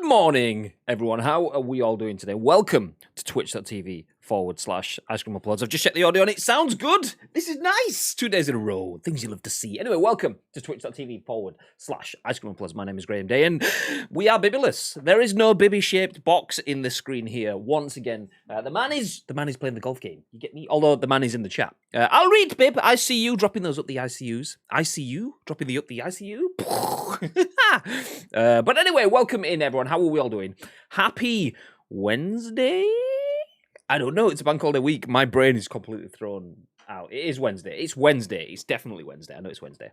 Good morning, everyone. How are we all doing today? Welcome to twitch.tv/Ice Cream Uploads. I've just checked the audio and it sounds good. This is nice. 2 days in a row. Things you love to see. Anyway, welcome to twitch.tv/Ice Cream Uploads. My name is Graham Day and we are Bibbleless. There is no Bibby-shaped box in the screen here. Once again, the man is playing the golf game. You get me? Although the man is in the chat. I'll read, Bib. I see you dropping those up the ICUs. I see you dropping the up the ICU. But anyway, welcome in, everyone. How are we all doing? Happy Wednesday? I don't know. It's a bank holiday week. My brain is completely thrown out. It is Wednesday. It's Wednesday. It's definitely Wednesday. I know it's Wednesday.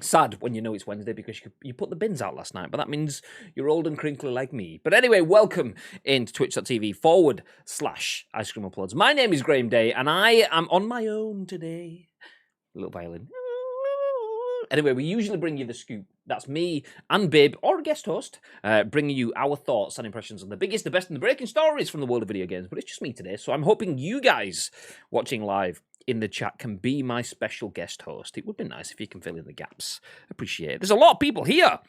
Sad when you know it's Wednesday because you put the bins out last night, but that means you're old and crinkly like me. But anyway, welcome into twitch.tv/Ice Cream Uploads. My name is Graham Day, and I am on my own today. A little violin. Anyway, we usually bring you the scoop. That's me and Bib, or a guest host, bringing you our thoughts and impressions on the biggest, the best, and the breaking stories from the world of video games. But it's just me today, so I'm hoping you guys watching live in the chat can be my special guest host. It would be nice if you can fill in the gaps. Appreciate it. There's a lot of people here,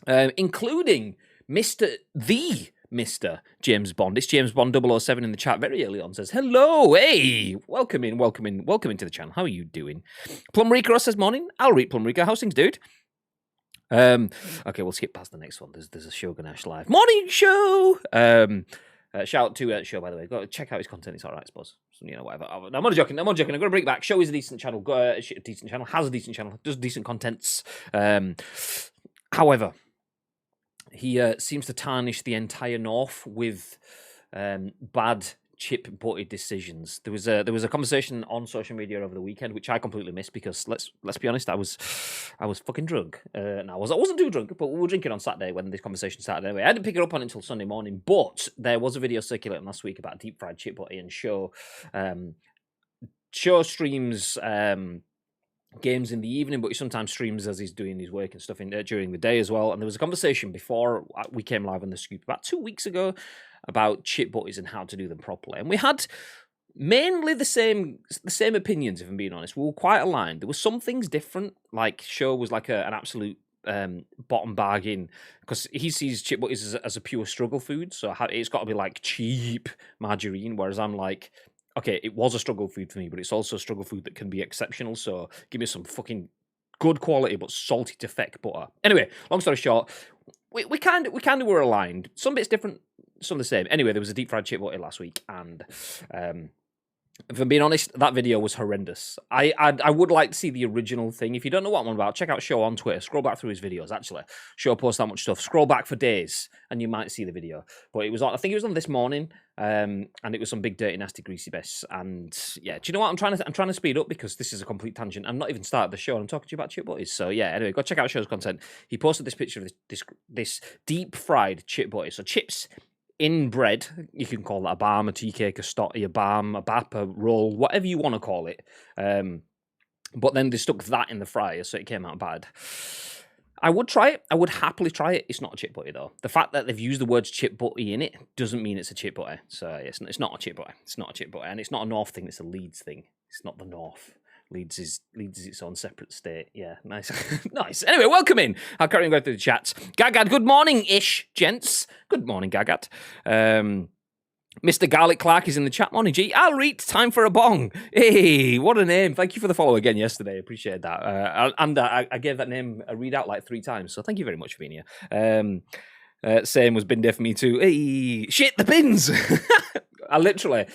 including Mr. James Bond. It's James Bond 007 in the chat very early on. Says, hello, hey, welcome into the channel. How are you doing? Plum Rica says, morning. I'll read Plum Rica. How's things, dude? Okay, we'll skip past the next one. There's a Shogun Ash live. Morning, show! Shout out to Show, by the way. Go check out his content. It's all right, I suppose. So, you know, whatever. I'm not joking. I'm going to bring it back. Show is a decent channel. Has a decent channel. Does decent contents. However, he seems to tarnish the entire North with bad chip-butted decisions. There was a conversation on social media over the weekend, which I completely missed because let's be honest, I was fucking drunk. And I wasn't too drunk, but we were drinking on Saturday when this conversation started. Anyway, I didn't pick it up on it until Sunday morning. But there was a video circulating last week about deep fried chip butty and Show streams games in the evening, but he sometimes streams as he's doing his work and stuff during the day as well. And there was a conversation before we came live on the scoop about 2 weeks ago about chip butties and how to do them properly. And we had mainly the same opinions, if I'm being honest. We were quite aligned. There were some things different, like Show was like an absolute bottom bargain because he sees chip butties as a pure struggle food, so it's got to be like cheap margarine, whereas I'm like, okay, it was a struggle food for me, but it's also a struggle food that can be exceptional. So give me some fucking good quality but salty to feck butter. Anyway, long story short, we kind of were aligned. Some bits different, some the same. Anyway, there was a deep fried chip butty last week, and if I'm being honest, that video was horrendous. I would like to see the original thing. If you don't know what I'm on about, check out Show on Twitter. Scroll back through his videos, actually. Show posts that much stuff. Scroll back for days, and you might see the video. But it was on, I think it was on this morning, and it was some big, dirty, nasty, greasy best. And yeah, do you know what? I'm trying to speed up because this is a complete tangent. I'm not even started the show, and I'm talking to you about chip butties. So yeah, anyway, go check out Show's content. He posted this picture of this deep-fried chip butty. So chips in bread, you can call that a balm, a tea cake, a stotty, a balm, a bap, a roll, whatever you want to call it. But then they stuck that in the fryer, so it came out bad. I would try it. I would happily try it. It's not a chip butty, though. The fact that they've used the words chip butty in it doesn't mean it's a chip butty. So it's not a chip butty. It's not a chip butty. And it's not a North thing. It's a Leeds thing. It's not the North. Leeds is its own separate state. Yeah, nice. Nice. Anyway, welcome in. I'll carry on going through the chats. Gagat, good morning-ish, gents. Good morning, Gagat. Mr. Garlic Clark is in the chat. Morning, G. I'll read. Time for a bong. Hey, what a name. Thank you for the follow again yesterday. Appreciate that. I gave that name a readout like 3 times, so thank you very much for being here. Same was bin day for me too. Hey, shit, the bins. I literally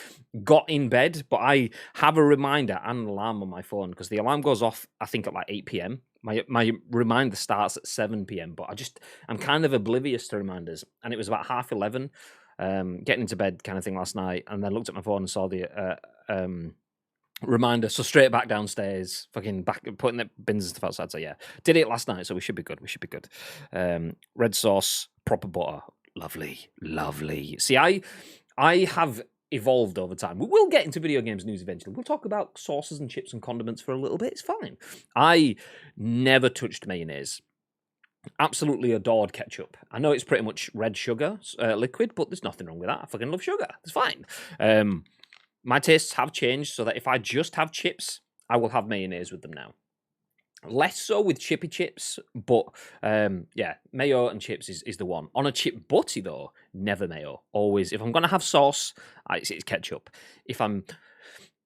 got in bed, but I have a reminder and an alarm on my phone because the alarm goes off, I think, at like 8 p.m. My reminder starts at 7 p.m., but I'm kind of oblivious to reminders. And it was about 11:30, getting into bed kind of thing last night, and then looked at my phone and saw the reminder. So straight back downstairs, fucking back, putting the bins and stuff outside. So yeah, did it last night, so we should be good. Red sauce, proper butter. Lovely, lovely. See, I have evolved over time. We will get into video games news eventually. We'll talk about sauces and chips and condiments for a little bit. It's fine. I never touched mayonnaise. Absolutely adored ketchup. I know it's pretty much red sugar liquid, but there's nothing wrong with that. I fucking love sugar. It's fine. My tastes have changed so that if I just have chips, I will have mayonnaise with them now. Less so with chippy chips, but yeah, mayo and chips is the one. On a chip butty though, never mayo. Always, if I'm gonna have sauce, it's ketchup. If I'm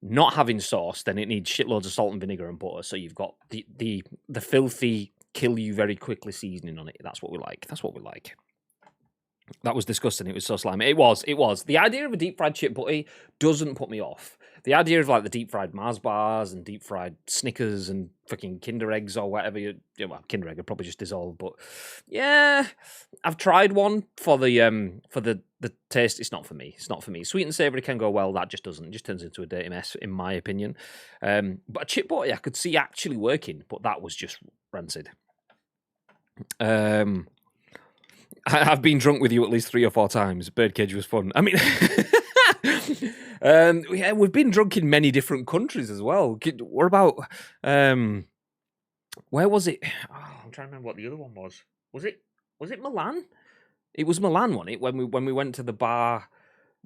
not having sauce, then it needs shitloads of salt and vinegar and butter. So you've got the filthy, kill you very quickly seasoning on it. That's what we like. That's what we like. That was disgusting. It was so slimy. It was. The idea of a deep fried chip butty doesn't put me off. The idea of like the deep fried Mars bars and deep fried Snickers and fucking Kinder eggs or whatever well, Kinder egg would probably just dissolve. But yeah, I've tried one for the taste. It's not for me. It's not for me. Sweet and savoury can go well. That just doesn't. It just turns into a dirty mess, in my opinion. But a chip butty I could see actually working, but that was just rancid. I've been drunk with you at least 3 or 4 times. Birdcage was fun. I mean, yeah, we've been drunk in many different countries as well. What about, where was it? Oh, I'm trying to remember what the other one was. Was it Milan? It was Milan, wasn't it? When we went to the bar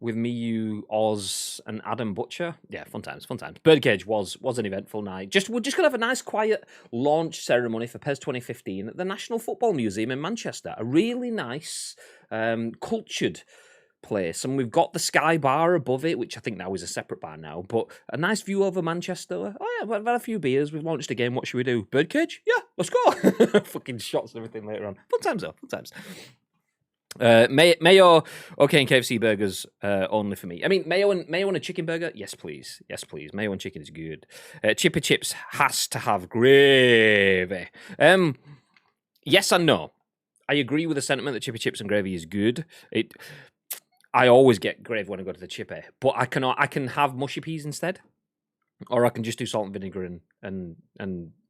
with me, you, Oz, and Adam Butcher. Yeah, fun times, fun times. Birdcage was an eventful night. We're just gonna have a nice, quiet launch ceremony for PES 2015 at the National Football Museum in Manchester. A really nice, cultured place, and we've got the Sky Bar above it, which I think now is a separate bar now. But a nice view over Manchester. Oh yeah, we've had a few beers. We've launched a game. What should we do? Birdcage? Yeah, let's go. Fucking shots and everything later on. Fun times though. Fun times. Mayo, okay, and KFC burgers only for me. I mean, mayo and a chicken burger, yes please, Mayo and chicken is good. Chippy chips has to have gravy. Yes and no. I agree with the sentiment that chippy chips and gravy is good. I always get gravy when I go to the chippy, but I can have mushy peas instead, or I can just do salt and vinegar and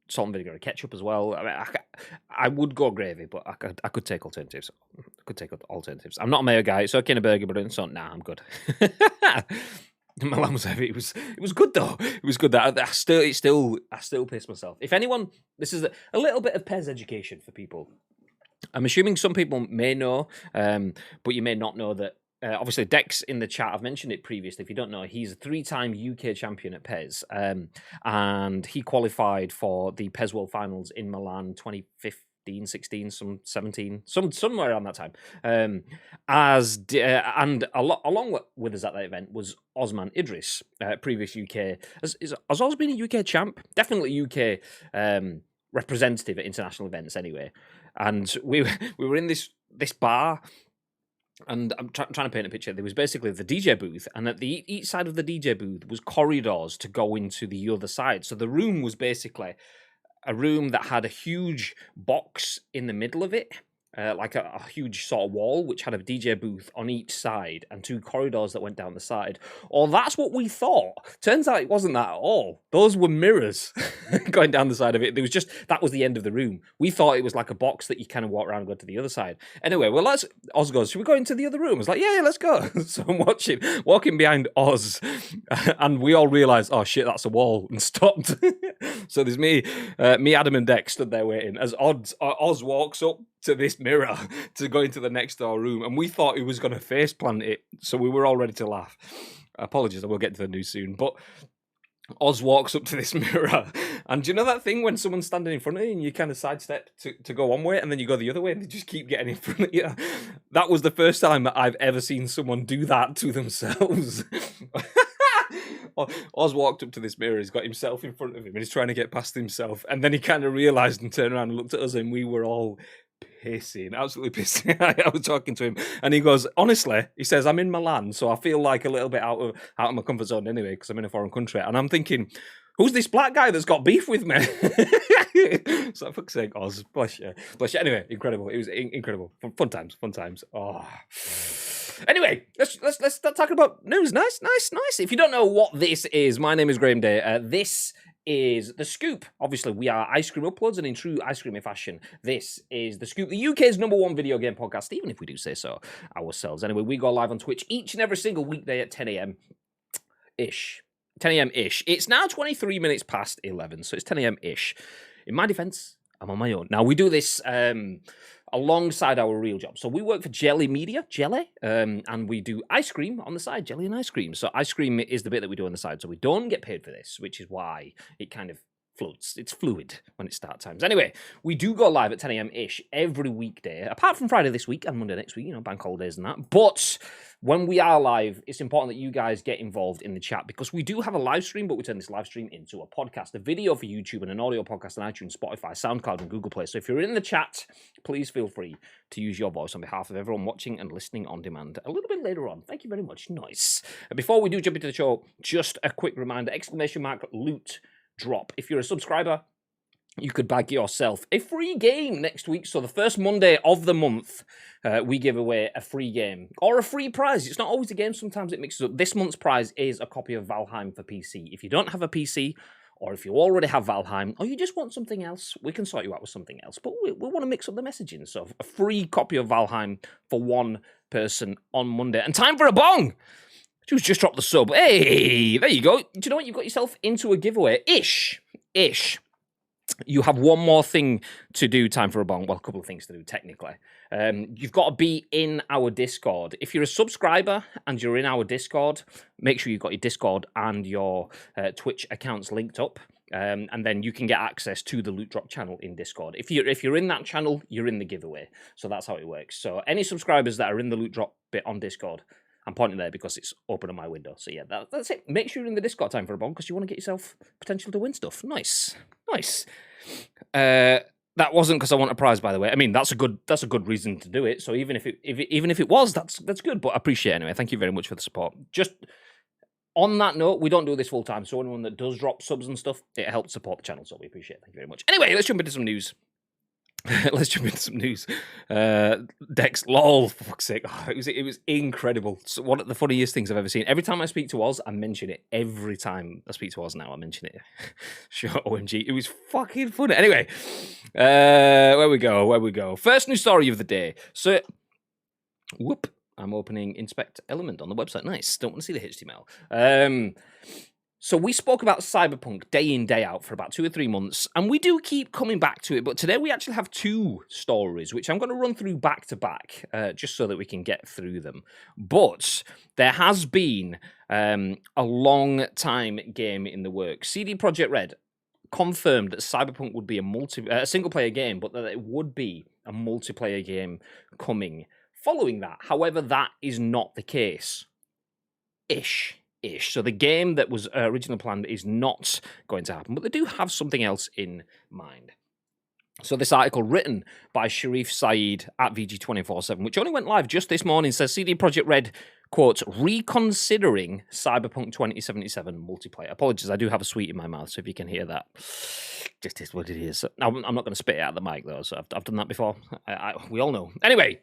salt and vinegar and ketchup as well. I mean, I would go gravy, but I could take alternatives. I'm not a mayo guy. It's okay in a burger, but it's not. Nah, I'm good. My lamb was heavy. It was good though. It was good. I still pissed myself. If anyone, this is a little bit of PES education for people. I'm assuming some people may know, but you may not know that. Obviously, Dex in the chat, I've mentioned it previously. If you don't know, he's a 3-time UK champion at PES. And he qualified for the PES World Finals in Milan 2015, 16, 17, somewhere around that time. And along with us at that event was Osman Idris, previous UK. Has Oz been a UK champ? Definitely UK representative at international events anyway. And we were in this bar. And I'm trying to paint a picture. There was basically the DJ booth, and at each side of the DJ booth was corridors to go into the other side. So the room was basically a room that had a huge box in the middle of it, like a huge sort of wall, which had a DJ booth on each side and 2 corridors that went down the side. Or that's what we thought. Turns out it wasn't that at all. Those were mirrors going down the side of it. That was the end of the room. We thought it was like a box that you kind of walk around and go to the other side. Anyway, well, Oz goes, should we go into the other room? I was like, yeah, let's go. So I'm walking behind Oz, and we all realised, oh shit, that's a wall, and stopped. So there's me, Adam, and Dex stood there waiting as Oz walks up to this mirror to go into the next door room, and we thought he was going to face plant it, so we were all ready to laugh. Apologies, I will get to the news soon, but Oz walks up to this mirror, and do you know that thing when someone's standing in front of you and you kind of sidestep to go one way and then you go the other way and they just keep getting in front of you? That was the first time that I've ever seen someone do that to themselves. Oz walked up to this mirror, he's got himself in front of him and he's trying to get past himself, and then he kind of realised and turned around and looked at us, and we were all absolutely pissing. I was talking to him and he goes, honestly, he says, I'm in Milan, so I feel like a little bit out of my comfort zone anyway, because I'm in a foreign country. And I'm thinking, who's this black guy that's got beef with me? So for fuck's sake, Oz, bless you. Anyway, incredible. It was incredible. Fun times. Oh. Anyway, let's start talking about news. Nice. If you don't know what this is, my name is Graham Day. This is The Scoop. Obviously, we are Ice Cream Uploads, and in true Ice Creamy fashion, this is The Scoop, the UK's #1 video game podcast, even if we do say so ourselves. Anyway, we go live on Twitch each and every single weekday at 10 a.m.-ish. 10 a.m.-ish. It's now 23 minutes past 11, so it's 10 a.m.-ish. In my defense, I'm on my own. Now, we do this alongside our real job. So we work for Jelly Media, and we do ice cream on the side, jelly and ice cream. So ice cream is the bit that we do on the side. So we don't get paid for this, which is why it kind of floats. It's fluid when it's start times. Anyway, we do go live at 10 a.m.-ish every weekday, apart from Friday this week and Monday next week, bank holidays and that. But when we are live, it's important that you guys get involved in the chat because we do have a live stream, but we turn this live stream into a podcast, a video for YouTube and an audio podcast on iTunes, Spotify, SoundCloud, and Google Play. So if you're in the chat, please feel free to use your voice on behalf of everyone watching and listening on demand a little bit later on. Thank you very much. Nice. Before we do jump into the show, just a quick reminder, !loot drop. If you're a subscriber, you could bag yourself a free game next week. So the first Monday of the month, we give away a free game or a free prize. It's not always a game. Sometimes it mixes up. This month's prize is a copy of Valheim for PC. If you don't have a PC, or if you already have Valheim, or you just want something else, we can sort you out with something else. But we want to mix up the messaging. So a free copy of Valheim for one person on Monday. And time for a bong! Just dropped the sub. Hey, there you go. Do you know what? You've got yourself into a giveaway. Ish. You have one more thing to do, time for a bong. Well, a couple of things to do, technically. You've got to be in our Discord. If you're a subscriber and you're in our Discord, make sure you've got your Discord and your Twitch accounts linked up. And then you can get access to the Loot Drop channel in Discord. If you're in that channel, you're in the giveaway. So that's how it works. So any subscribers that are in the Loot Drop bit on Discord, I'm pointing there because it's open on my window. So yeah, that's it. Make sure you're in the Discord, time for a bong, because you want to get yourself potential to win stuff. Nice. That wasn't because I want a prize, by the way. I mean, that's a good reason to do it. So even if it was, that's good. But I appreciate it anyway. Thank you very much for the support. Just on that note, we don't do this full time. So anyone that does drop subs and stuff, it helps support the channel. So we appreciate it. Thank you very much. Anyway, let's jump into some news. Dex, lol, for fuck's sake. Oh, it was incredible. So one of the funniest things I've ever seen. Every time I speak to Oz, I mention it. Every time I speak to Oz now, I mention it. Sure, OMG. It was fucking funny. Anyway, where we go. First news story of the day. So, I'm opening Inspect Element on the website. Nice. Don't want to see the HTML. So we spoke about Cyberpunk day in, day out for about 2 or 3 months, and we do keep coming back to it, but today we actually have 2 stories, which I'm going to run through back to back, just so that we can get through them. But there has been a long time game in the works. CD Projekt Red confirmed that Cyberpunk would be a single-player game, but that it would be a multiplayer game coming following that. However, that is not the case. Ish. So the game that was originally planned is not going to happen, but they do have something else in mind. So this article written by Sherif, Saed at VG247, which only went live just this morning, says CD Projekt Red, quote, reconsidering Cyberpunk 2077 multiplayer. Apologies, I do have a sweet in my mouth, so if you can hear that, just is what it is. I'm not going to spit it out of the mic, though, so I've done that before. We all know. Anyway,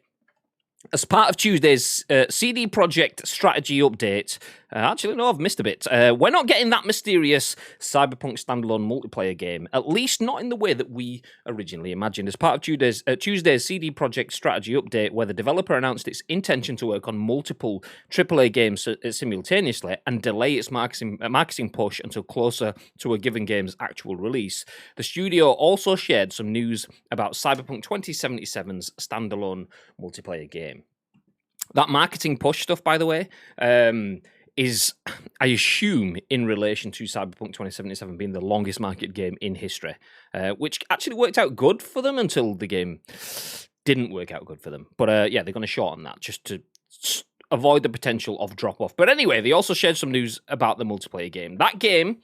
as part of Tuesday's CD Projekt strategy update, actually, no, I've missed a bit. We're not getting that mysterious Cyberpunk standalone multiplayer game, at least not in the way that we originally imagined. As part of Tuesday's CD Projekt strategy update, where the developer announced its intention to work on multiple AAA games simultaneously and delay its marketing push until closer to a given game's actual release, the studio also shared some news about Cyberpunk 2077's standalone multiplayer game. That marketing push stuff, by the way, is, I assume, in relation to Cyberpunk 2077 being the longest marketed game in history, which actually worked out good for them until the game didn't work out good for them. But yeah, they're going to shorten that just to avoid the potential of drop-off. But anyway, they also shared some news about the multiplayer game. That game,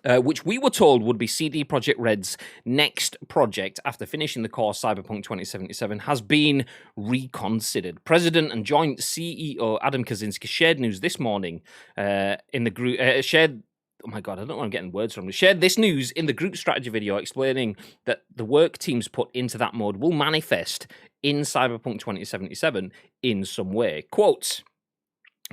which we were told would be CD Projekt Red's next project after finishing the core Cyberpunk 2077, has been reconsidered. President and joint CEO Adam Kaczynski shared news this morning in the group. Oh my God, I don't know where I'm getting words from. Shared this news in the group strategy video, explaining that the work teams put into that mode will manifest in Cyberpunk 2077 in some way. Quote,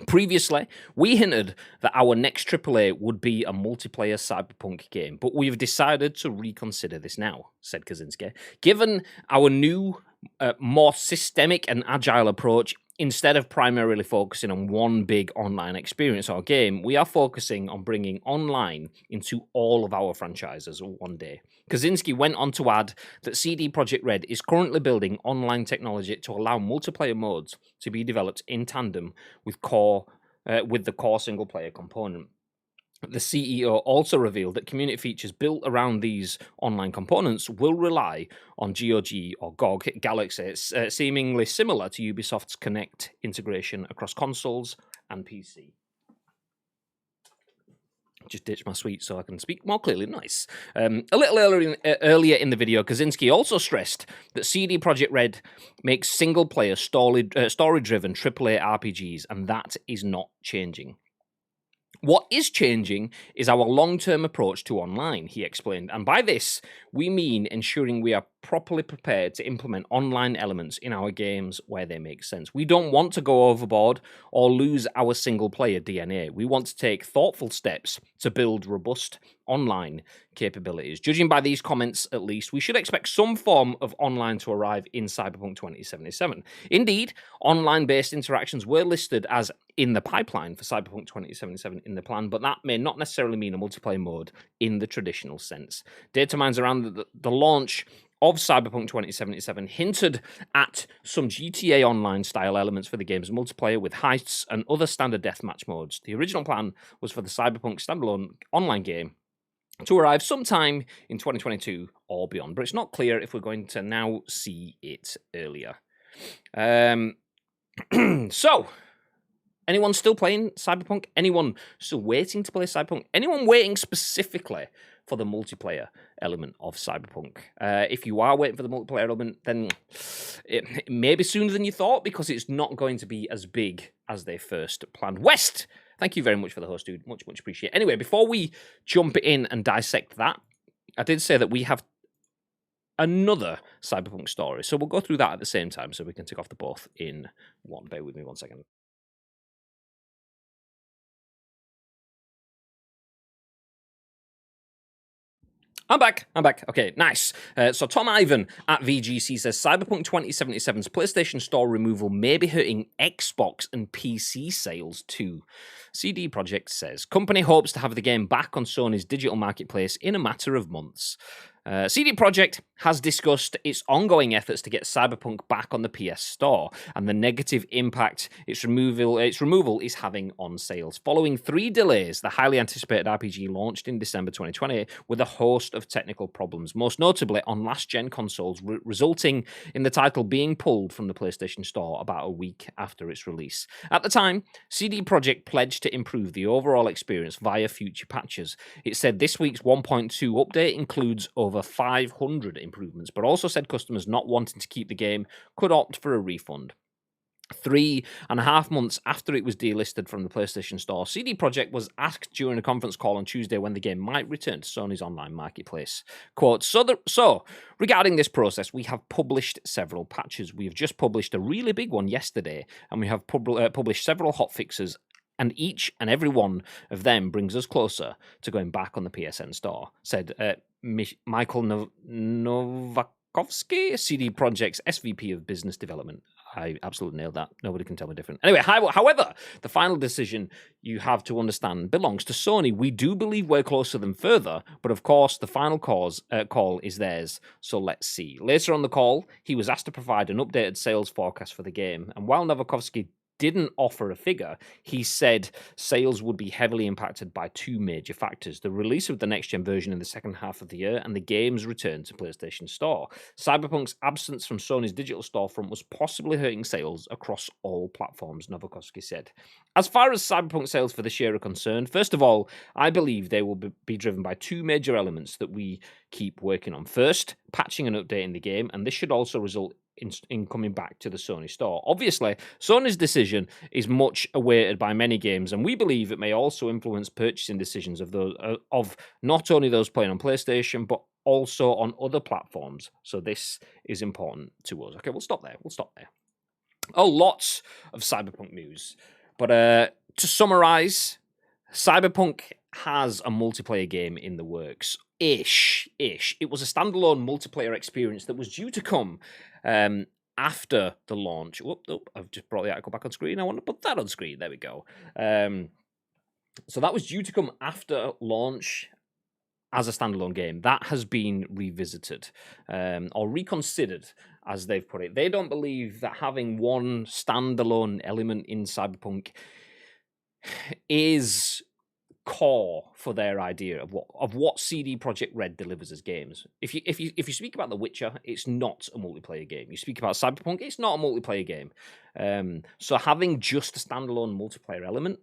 previously, we hinted that our next AAA would be a multiplayer Cyberpunk game, but we've decided to reconsider this now, said Kaczynski. Given our new, more systemic and agile approach, instead of primarily focusing on one big online experience or game, we are focusing on bringing online into all of our franchises one day. Kaczynski went on to add that CD Projekt Red is currently building online technology to allow multiplayer modes to be developed in tandem with the core single-player component. The CEO also revealed that community features built around these online components will rely on GOG or GOG Galaxy, seemingly similar to Ubisoft's Kinect integration across consoles and PC. Just ditch my sweet so I can speak more clearly. Nice. A little earlier in the video, Kaczynski also stressed that CD Projekt Red makes single-player, story-driven AAA RPGs, and that is not changing. What is changing is our long-term approach to online, he explained. And by this, we mean ensuring we are properly prepared to implement online elements in our games where they make sense. We don't want to go overboard or lose our single-player DNA. We want to take thoughtful steps to build robust online capabilities. Judging by these comments, at least, we should expect some form of online to arrive in Cyberpunk 2077. Indeed, online-based interactions were listed as in the pipeline for Cyberpunk 2077 in the plan, but that may not necessarily mean a multiplayer mode in the traditional sense. Data mines around the launch of Cyberpunk 2077 hinted at some GTA Online style elements for the game's multiplayer with heists and other standard deathmatch modes. The original plan was for the Cyberpunk standalone online game to arrive sometime in 2022 or beyond, but it's not clear if we're going to now see it earlier. So, anyone still playing Cyberpunk? Anyone still waiting to play Cyberpunk? Anyone waiting specifically for the multiplayer element of Cyberpunk? If you are waiting for the multiplayer element, then it may be sooner than you thought, because it's not going to be as big as they first planned. West, thank you very much for the host, dude. Much appreciate it. Anyway, before we jump in and dissect that, I did say that we have another Cyberpunk story, so we'll go through that at the same time so we can tick off the both in one. Bear with me 1 second. I'm back. Okay, nice. So Tom Ivan at VGC says Cyberpunk 2077's PlayStation Store removal may be hurting Xbox and PC sales too. CD Projekt says company hopes to have the game back on Sony's digital marketplace in a matter of months. CD Projekt has discussed its ongoing efforts to get Cyberpunk back on the PS Store and the negative impact its removal is having on sales. Following 3 delays, the highly anticipated RPG launched in December 2020 with a host of technical problems, most notably on last-gen consoles, resulting in the title being pulled from the PlayStation Store about a week after its release. At the time, CD Projekt pledged to improve the overall experience via future patches. It said this week's 1.2 update includes over 500 improvements, but also said customers not wanting to keep the game could opt for a refund. 3.5 months after it was delisted from the PlayStation Store, CD Projekt was asked during a conference call on Tuesday when the game might return to Sony's online marketplace. Quote, so regarding this process, we have published several patches. We have just published a really big one yesterday, and we have published several hotfixes, and each and every one of them brings us closer to going back on the PSN Store, said Michael Novakovsky, CD Projekt's SVP of Business Development. I absolutely nailed that. Nobody can tell me different. Anyway, however, the final decision, you have to understand, belongs to Sony. We do believe we're closer than further, but of course, the final call is theirs, so let's see. Later on the call, he was asked to provide an updated sales forecast for the game, and while Novakovsky didn't offer a figure, he said sales would be heavily impacted by 2 major factors: the release of the next-gen version in the second half of the year and the game's return to PlayStation Store. Cyberpunk's absence from Sony's digital storefront was possibly hurting sales across all platforms, Novakovsky said. As far as Cyberpunk sales for this year are concerned, first of all, I believe they will be driven by 2 major elements that we keep working on. First, patching and updating the game, and this should also result in coming back to the Sony Store. Obviously, Sony's decision is much awaited by many games, and we believe it may also influence purchasing decisions of those of not only those playing on PlayStation, but also on other platforms. So this is important to us. Okay, we'll stop there. Oh, lots of Cyberpunk news. But to summarize, Cyberpunk has a multiplayer game in the works. Ish. It was a standalone multiplayer experience that was due to come after the launch. I've just brought the article back on screen. I want to put that on screen. There we go. So that was due to come after launch as a standalone game. That has been revisited or reconsidered, as they've put it. They don't believe that having one standalone element in Cyberpunk is core for their idea of what CD Projekt Red delivers as games. If you speak about The Witcher, it's not a multiplayer game. You speak about Cyberpunk, it's not a multiplayer game. So having just a standalone multiplayer element,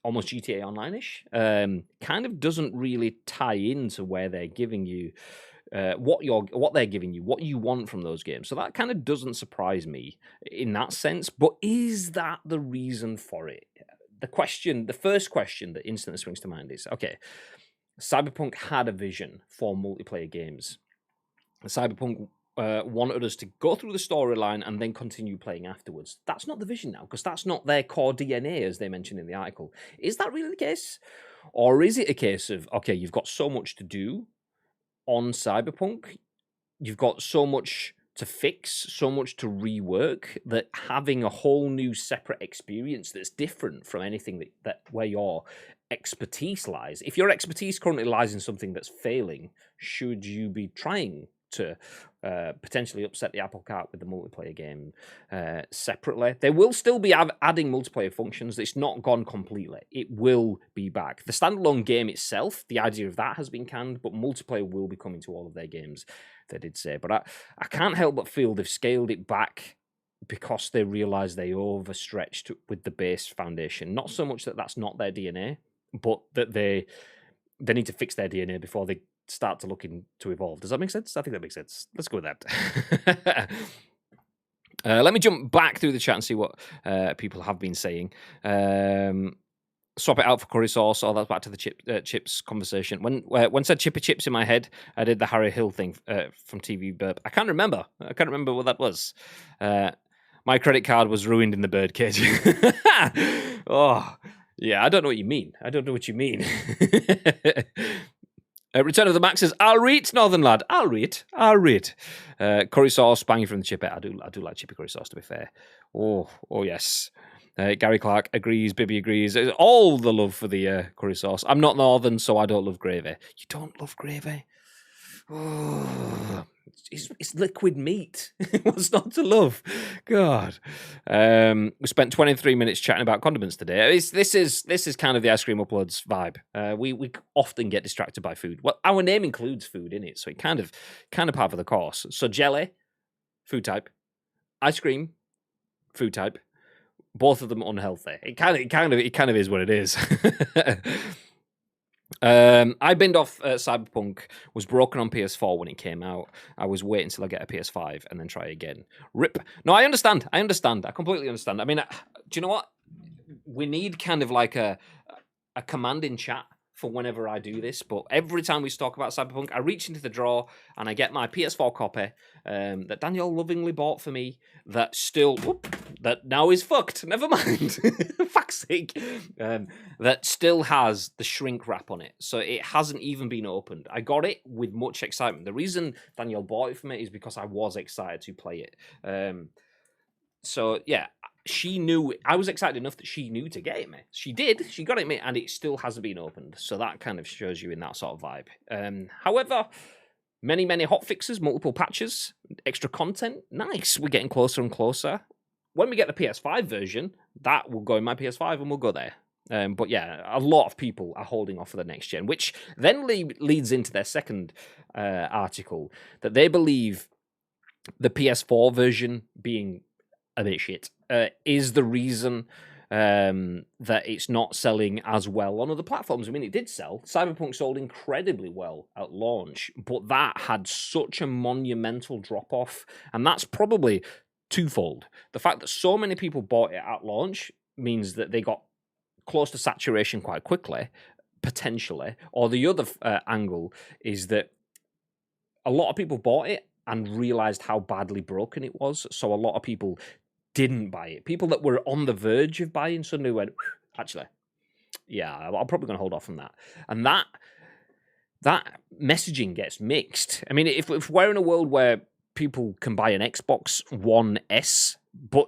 almost GTA Online-ish, kind of doesn't really tie into where they're giving you what they're giving you, what you want from those games. So that kind of doesn't surprise me in that sense. But is that the reason for it? The first question that instantly springs to mind is, okay, Cyberpunk had a vision for multiplayer games. Cyberpunk wanted us to go through the storyline and then continue playing afterwards. That's not the vision now, because that's not their core DNA, as they mentioned in the article. Is that really the case? Or is it a case of, okay, you've got so much to do on Cyberpunk, you've got so much to fix, so much to rework, that having a whole new separate experience that's different from anything that where your expertise lies. If your expertise currently lies in something that's failing, should you be trying to potentially upset the apple cart with the multiplayer game separately? They will still be adding multiplayer functions. It's not gone completely. It will be back. The standalone game itself, the idea of that has been canned, but multiplayer will be coming to all of their games, they did say. But I can't help but feel they've scaled it back because they realise they overstretched with the base foundation. Not so much that that's not their DNA, but that they need to fix their DNA before they start to looking to evolve. Does that make sense? I think that makes sense. Let's go with that. Let me jump back through the chat and see what people have been saying. Swap it out for curry sauce. Oh, that's back to the chips conversation. When said chippy chips in my head, I did the Harry Hill thing from TV Burp. I can't remember what that was. My credit card was ruined in the birdcage. Oh, yeah, I don't know what you mean. Return of the Maxes. I'll read, Northern lad. I'll read. Curry sauce, banging from the chippet. I do like chippy curry sauce, to be fair. Oh yes. Gary Clark agrees. Bibby agrees. All the love for the curry sauce. I'm not Northern, so I don't love gravy. You don't love gravy? Oh, it's liquid meat. What's not to love? God. We spent 23 minutes chatting about condiments today. This is kind of the Ice Cream Uploads vibe. We often get distracted by food. Well, our name includes food in it, so it kind of part of the course. So jelly, food type. Ice cream, food type. Both of them unhealthy. It kind of is what it is. I binned off Cyberpunk, was broken on PS4 when it came out. I was waiting until I get a PS5 and then try again. Rip. No, I understand. I completely understand. I mean, do you know what? We need kind of like a command in chat for whenever I do this, but every time we talk about Cyberpunk, I reach into the drawer and I get my PS4 copy that Daniel lovingly bought for me that now is fucked. Never mind. Fuck's sake. That still has the shrink wrap on it. So it hasn't even been opened. I got it with much excitement. The reason Daniel bought it for me is because I was excited to play it. So yeah, she knew. I was excited enough that she knew to get it me. She did. She got it me, and it still hasn't been opened. So that kind of shows you in that sort of vibe. However, many hot fixes, multiple patches, extra content. Nice. We're getting closer and closer. When we get the PS5 version, that will go in my PS5 and we'll go there. But yeah, a lot of people are holding off for the next gen, which then leads into their second article, that they believe the PS4 version being a bit shit is the reason that it's not selling as well on other platforms. I mean, it did sell. Cyberpunk sold incredibly well at launch, but that had such a monumental drop-off, and that's probably twofold. The fact that so many people bought it at launch means that they got close to saturation quite quickly, potentially, or the other angle is that a lot of people bought it and realized how badly broken it was, so a lot of people didn't buy it. People that were on the verge of buying suddenly went, actually, yeah, I'm probably going to hold off on that. And that messaging gets mixed. I mean, if we're in a world where people can buy an Xbox One S, but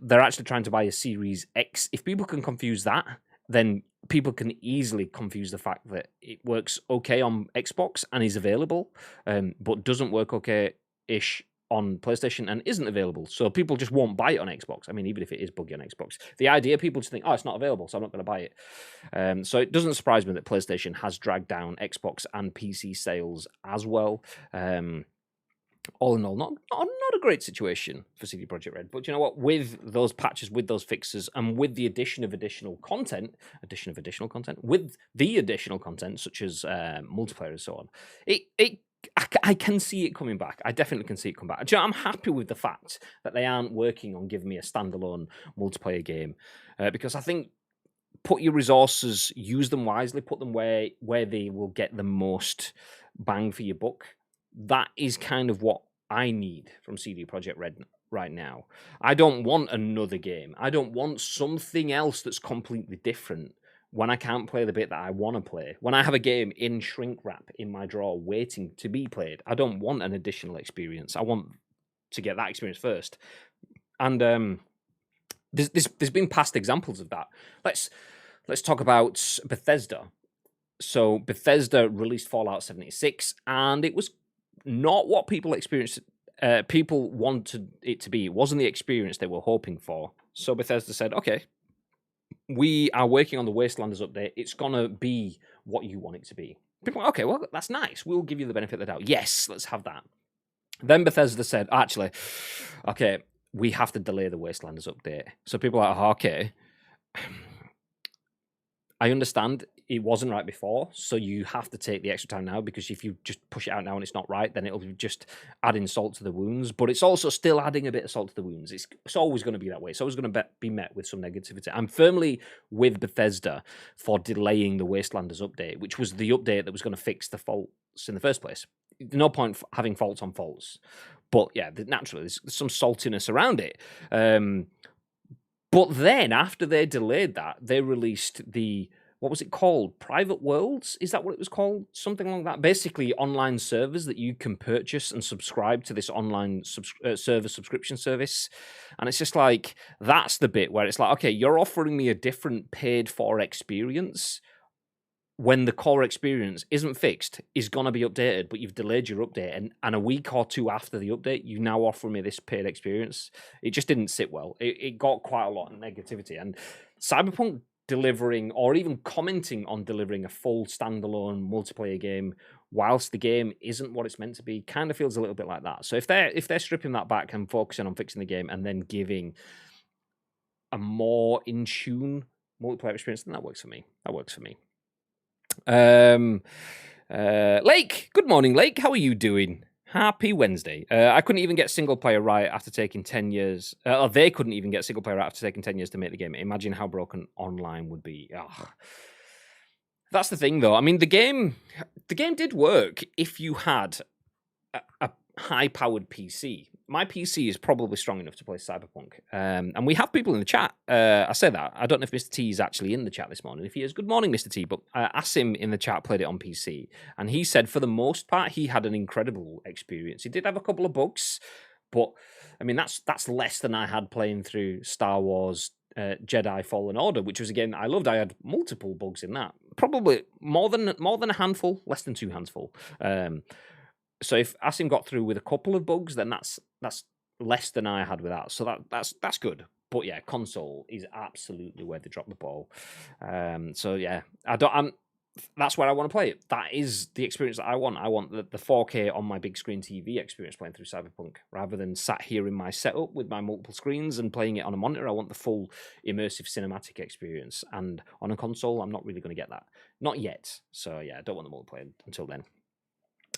they're actually trying to buy a Series X, if people can confuse that, then people can easily confuse the fact that it works okay on Xbox and is available, but doesn't work okay-ish on PlayStation and isn't available. So people just won't buy it on Xbox. I mean, even if it is buggy on Xbox, the idea people just think, oh, it's not available, so I'm not going to buy it. So it doesn't surprise me that PlayStation has dragged down Xbox and PC sales as well. All in all, not a great situation for CD Projekt Red. But you know what? With those patches, with those fixes, and with the addition of additional content, with the additional content such as multiplayer and so on, I can see it coming back. I definitely can see it come back. Do you know, I'm happy with the fact that they aren't working on giving me a standalone multiplayer game because I think put your resources, use them wisely, put them where they will get the most bang for your buck. That is kind of what I need from CD Projekt Red right now. I don't want another game. I don't want something else that's completely different when I can't play the bit that I want to play. When I have a game in shrink wrap in my drawer waiting to be played, I don't want an additional experience. I want to get that experience first. And there's been past examples of that. Let's talk about Bethesda. So Bethesda released Fallout 76, and it was not what people experienced. People wanted it to be. It wasn't the experience they were hoping for. So Bethesda said, okay, we are working on the Wastelanders update. It's going to be what you want it to be. People were, okay, well, that's nice. We'll give you the benefit of the doubt. Yes, let's have that. Then Bethesda said, actually, okay, we have to delay the Wastelanders update. So people are like, oh, okay, I understand it wasn't right before, so you have to take the extra time now, because if you just push it out now and it's not right, then it'll be just adding salt to the wounds. But it's also still adding a bit of salt to the wounds. It's always going to be that way. It's always going to be met with some negativity. I'm firmly with Bethesda for delaying the Wastelanders update, which was the update that was going to fix the faults in the first place. No point having faults on faults. But yeah, naturally, there's some saltiness around it. But then, after they delayed that, they released what was it called? Private Worlds? Is that what it was called? Something like that. Basically, online servers that you can purchase and subscribe to this online server subscription service. And it's just like, that's the bit where it's like, okay, you're offering me a different paid-for experience when the core experience isn't fixed, is going to be updated, but you've delayed your update. And a week or two after the update, you now offer me this paid experience. It just didn't sit well. It got quite a lot of negativity. And Cyberpunk delivering, or even commenting on delivering, a full standalone multiplayer game whilst the game isn't what it's meant to be, kind of feels a little bit like that. So if they're stripping that back and focusing on fixing the game and then giving a more in tune multiplayer experience, then that works for me. Lake, good morning, Lake. How are you doing? Happy Wednesday. I couldn't even get single player right after taking 10 years. Or they couldn't even get single player right after taking 10 years to make the game. Imagine how broken online would be. Ugh. That's the thing, though. I mean, the game did work if you had a high-powered PC. My PC is probably strong enough to play Cyberpunk. And we have people in the chat. I say that. I don't know if Mr. T is actually in the chat this morning. If he is, good morning, Mr. T. But Asim in the chat played it on PC. And he said, for the most part, he had an incredible experience. He did have a couple of bugs. But, I mean, that's less than I had playing through Star Wars Jedi Fallen Order, which was a game that I loved. I had multiple bugs in that. Probably more than a handful, less than 2 handsful. So if Asim got through with a couple of bugs, then that's less than I had without. So that's good. But yeah, console is absolutely where they drop the ball. So yeah, that's where I want to play it. That is the experience that I want. I want the 4K on my big screen TV experience playing through Cyberpunk, rather than sat here in my setup with my multiple screens and playing it on a monitor. I want the full immersive cinematic experience. And on a console, I'm not really going to get that. Not yet. So yeah, I don't want the multiplayer until then.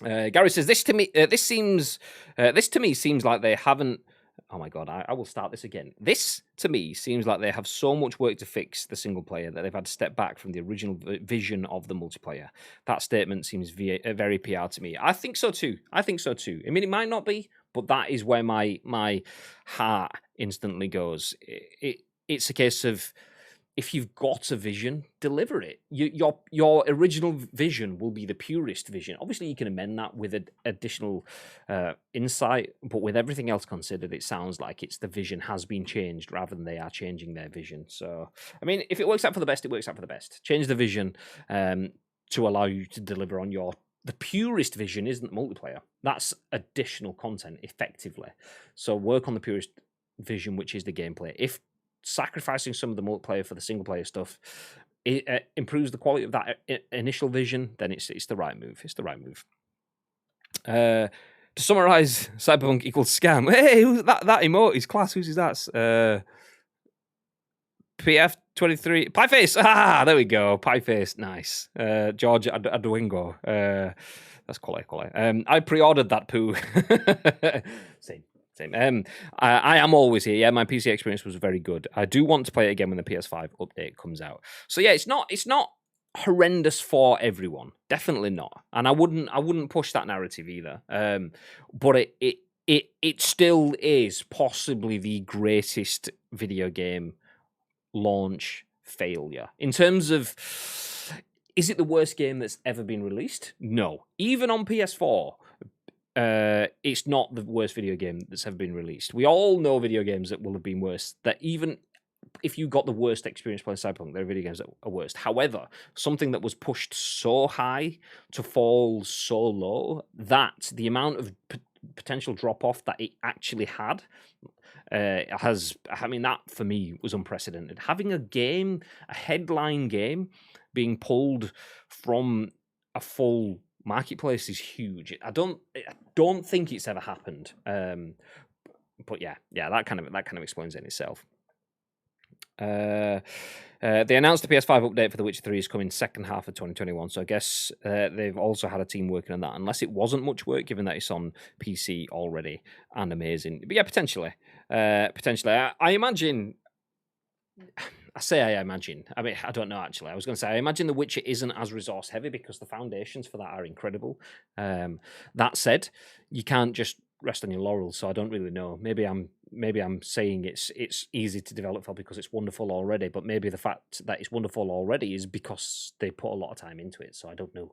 Gary says, this to me seems like they haven't. Oh my god, I will start this again. This to me seems like they have so much work to fix the single player that they've had to step back from the original vision of the multiplayer. That statement seems very PR to me. I think so too. I mean, it might not be, but that is where my heart instantly goes. It's a case of, if you've got a vision, deliver it. Your original vision will be the purest vision. Obviously, you can amend that with additional insight, but with everything else considered, it sounds like the vision has been changed rather than they are changing their vision. So, I mean, if it works out for the best, it works out for the best. Change the vision to allow you to deliver on the purest vision isn't multiplayer. That's additional content, effectively. So work on the purest vision, which is the gameplay. If sacrificing some of the multiplayer for the single player stuff it improves the quality of that initial vision, then it's the right move. It's the right move. To summarize, Cyberpunk equals scam. Hey, that emote is class. Who's that? PF23 Pieface. Ah, there we go. Pieface, nice. George Adwingo. That's quality. I pre-ordered that poo. Same. I am always here. Yeah, my PC experience was very good. I do want to play it again when the PS5 update comes out. So yeah, it's not horrendous for everyone. Definitely not. And I wouldn't push that narrative either. But it still is possibly the greatest video game launch failure. In terms of, is it the worst game that's ever been released? No. Even on PS4, it's not the worst video game that's ever been released. We all know video games that will have been worse, that even if you got the worst experience playing Cyberpunk, there are video games that are worse. However, something that was pushed so high to fall so low, that the amount of potential drop-off that it actually had that for me was unprecedented. Having a headline game being pulled from a full marketplace is huge. I don't think it's ever happened. But yeah, that kind of explains it in itself. They announced the PS5 update for The Witcher 3 is coming second half of 2021, so I guess they've also had a team working on that, unless it wasn't much work, given that it's on PC already and amazing. But yeah, potentially. I imagine... I imagine. I mean, I don't know, actually. I was going to say, I imagine The Witcher isn't as resource-heavy because the foundations for that are incredible. That said, you can't just rest on your laurels, so I don't really know. Maybe I'm saying it's easy to develop for because it's wonderful already, but maybe the fact that it's wonderful already is because they put a lot of time into it, so I don't know.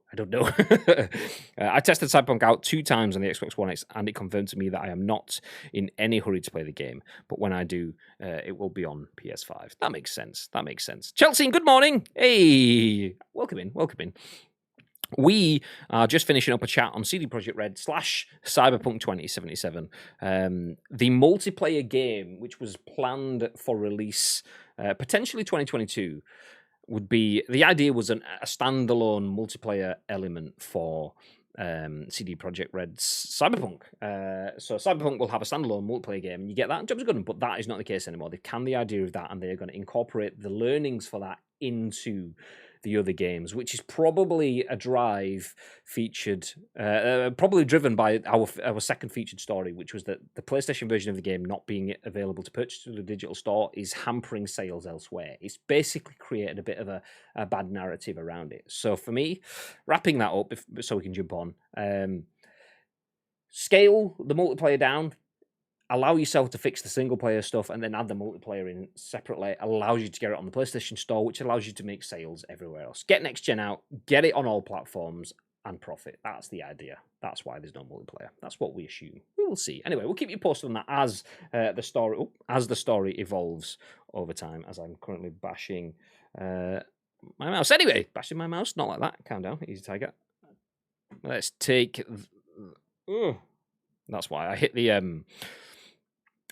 I tested Cyberpunk out 2 times on the Xbox One X, and it confirmed to me that I am not in any hurry to play the game, but when I do, it will be on PS5. That makes sense. Chelsea, good morning. Hey, welcome in. We are just finishing up a chat on CD Projekt Red / Cyberpunk 2077. The multiplayer game, which was planned for release potentially 2022, the idea was a standalone multiplayer element for CD Projekt Red's Cyberpunk. So Cyberpunk will have a standalone multiplayer game, and you get that in Jobs Good, but that is not the case anymore. They've canned the idea of that, and they're going to incorporate the learnings for that into the other games, which is probably a drive featured, probably driven by our second featured story, which was that the PlayStation version of the game not being available to purchase through the digital store is hampering sales elsewhere. It's basically created a bit of a bad narrative around it. So for me, wrapping that up so we can jump on, scale the multiplayer down, allow yourself to fix the single player stuff, and then add the multiplayer in separately. Allows you to get it on the PlayStation Store, which allows you to make sales everywhere else. Get next gen out, get it on all platforms, and profit. That's the idea. That's why there's no multiplayer. That's what we assume. We will see. Anyway, we'll keep you posted on that as the story evolves over time. As I'm currently bashing my mouse. Anyway, bashing my mouse, not like that. Calm down, easy tiger. Let's take. That's why I hit the.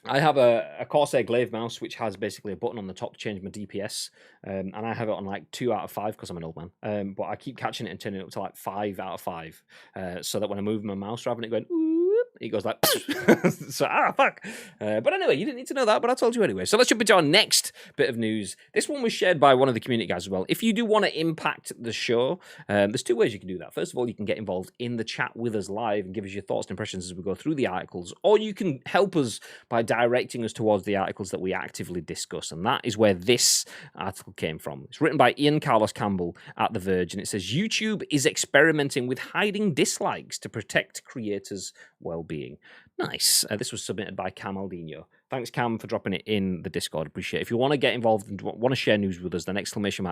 I have a Corsair Glaive mouse, which has basically a button on the top to change my DPS, and I have it on like 2 out of 5 because I'm an old man. But I keep catching it and turning it up to like 5 out of 5, so that when I move my mouse, rather than it going, it goes like, so, fuck. But anyway, you didn't need to know that, but I told you anyway. So let's jump into our next bit of news. This one was shared by one of the community guys as well. If you do want to impact the show, there's 2 ways you can do that. First of all, you can get involved in the chat with us live and give us your thoughts and impressions as we go through the articles, or you can help us by directing us towards the articles that we actively discuss, and that is where this article came from. It's written by Ian Carlos Campbell at The Verge, and it says, YouTube is experimenting with hiding dislikes to protect creators' well-being. Nice. This was submitted by Camaldinho. Thanks, Cam, for dropping it in the Discord. Appreciate it. If you want to get involved and want to share news with us, then !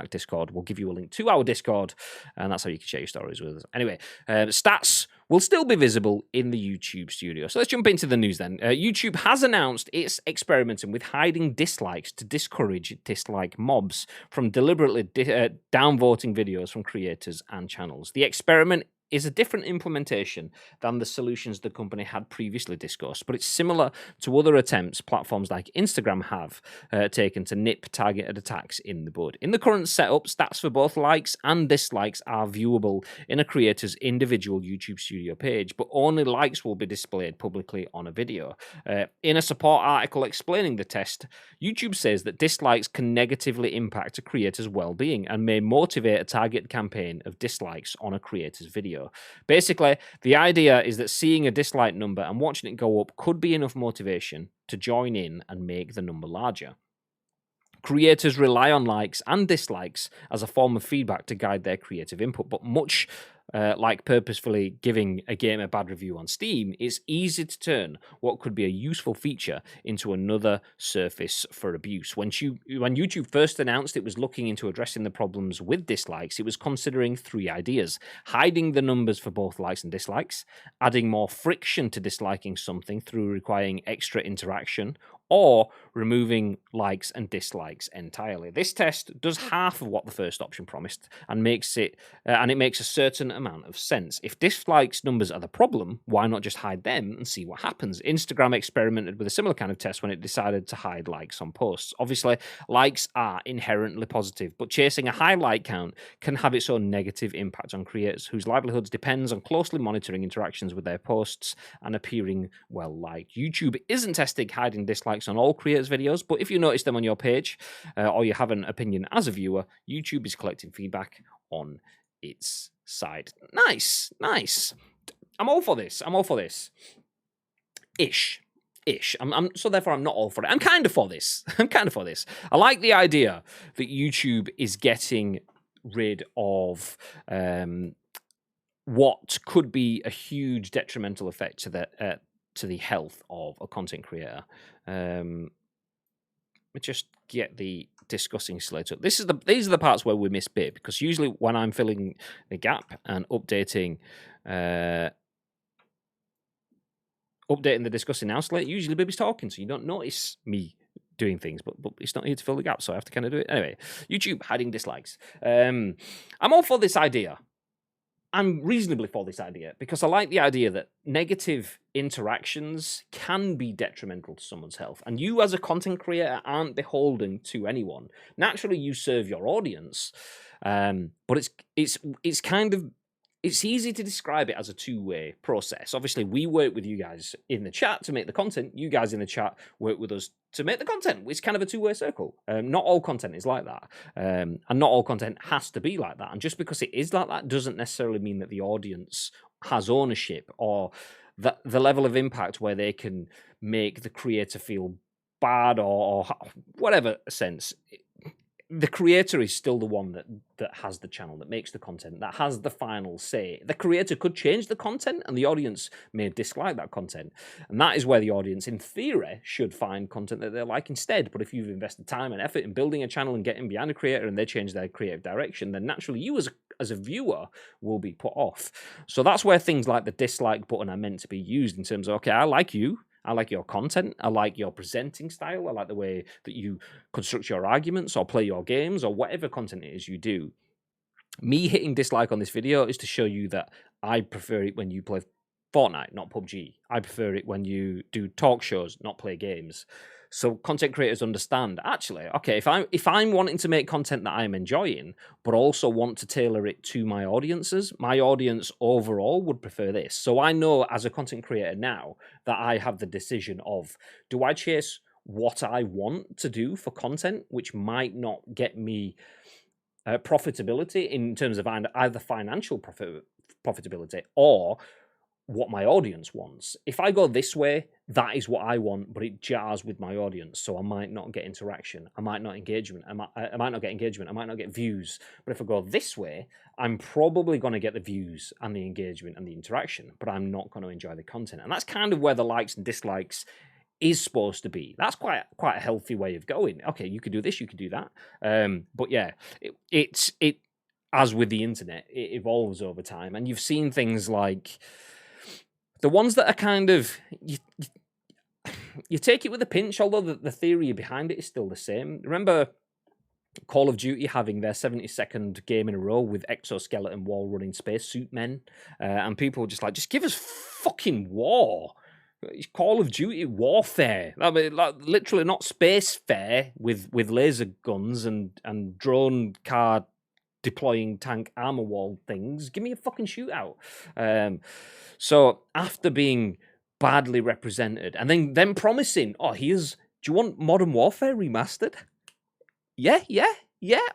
Discord. We'll give you a link to our Discord, and that's how you can share your stories with us. Anyway, stats will still be visible in the YouTube studio. So let's jump into the news then. YouTube has announced it's experimenting with hiding dislikes to discourage dislike mobs from deliberately downvoting videos from creators and channels. The experiment is a different implementation than the solutions the company had previously discussed, but it's similar to other attempts platforms like Instagram have taken to nip targeted attacks in the bud. In the current setup, stats for both likes and dislikes are viewable in a creator's individual YouTube Studio page, but only likes will be displayed publicly on a video. In a support article explaining the test, YouTube says that dislikes can negatively impact a creator's well-being and may motivate a target campaign of dislikes on a creator's video. Basically, the idea is that seeing a dislike number and watching it go up could be enough motivation to join in and make the number larger. Creators rely on likes and dislikes as a form of feedback to guide their creative input, but much like purposefully giving a game a bad review on Steam, it's easy to turn what could be a useful feature into another surface for abuse. When YouTube first announced it was looking into addressing the problems with dislikes, it was considering 3 ideas: hiding the numbers for both likes and dislikes, adding more friction to disliking something through requiring extra interaction, or removing likes and dislikes entirely. This test does half of what the first option promised and makes a certain amount of sense. If dislikes numbers are the problem, why not just hide them and see what happens? Instagram experimented with a similar kind of test when it decided to hide likes on posts. Obviously, likes are inherently positive, but chasing a high like count can have its own negative impact on creators whose livelihoods depends on closely monitoring interactions with their posts and appearing well liked. YouTube isn't testing hiding dislikes on all creators' videos, but if you notice them on your page or you have an opinion as a viewer, YouTube is collecting feedback on its side. Nice. I'm all for this. Ish. So therefore, I'm not all for it. I'm kind of for this. I like the idea that YouTube is getting rid of what could be a huge detrimental effect to the health of a content creator. Let me just get the discussing slate up. These are the parts where we miss bit, because usually when I'm filling the gap and updating the discussing now slate, usually Bibby's talking, so you don't notice me doing things, but it's not here to fill the gap, so I have to kind of do it anyway. YouTube hiding dislikes. I'm all for this idea. I'm reasonably for this idea because I like the idea that negative interactions can be detrimental to someone's health, and you as a content creator aren't beholden to anyone. Naturally, you serve your audience, but it's kind of, it's easy to describe it as a two-way process. Obviously, we work with you guys in the chat to make the content. You guys in the chat work with us to make the content. It's kind of a two-way circle. Not all content is like that. And not all content has to be like that. And just because it is like that doesn't necessarily mean that the audience has ownership or the level of impact where they can make the creator feel bad or whatever sense. The creator is still the one that has the channel, that makes the content, that has the final say. The creator could change the content and the audience may dislike that content. And that is where the audience, in theory, should find content that they like instead. But if you've invested time and effort in building a channel and getting behind a creator and they change their creative direction, then naturally you as a viewer will be put off. So that's where things like the dislike button are meant to be used in terms of, okay, I like you. I like your content. I like your presenting style. I like the way that you construct your arguments or play your games or whatever content it is you do. Me hitting dislike on this video is to show you that I prefer it when you play Fortnite, not PUBG. I prefer it when you do talk shows, not play games. So content creators understand, actually, okay, if I'm wanting to make content that I'm enjoying, but also want to tailor it to my audiences, my audience overall would prefer this. So I know as a content creator now that I have the decision of, do I chase what I want to do for content, which might not get me profitability in terms of either financial profitability or what my audience wants. If I go this way, that is what I want, but it jars with my audience, so I might not get interaction, I might not get engagement, I might not get views. But if I go this way, I'm probably going to get the views and the engagement and the interaction, but I'm not going to enjoy the content. And that's kind of where the likes and dislikes is supposed to be. That's quite a healthy way of going. Okay, you could do this, you could do that. But yeah, it as with the internet, it evolves over time, and you've seen things like the ones that are kind of, you take it with a pinch, although the theory behind it is still the same. Remember Call of Duty having their 72nd game in a row with exoskeleton wall running spacesuit men, and people were just like, just give us fucking war. It's Call of Duty warfare. I mean, like, literally not space fair with laser guns and drone car deploying tank armor wall things. Give me a fucking shootout. So after being badly represented and then promising, oh, do you want Modern Warfare remastered? Yeah.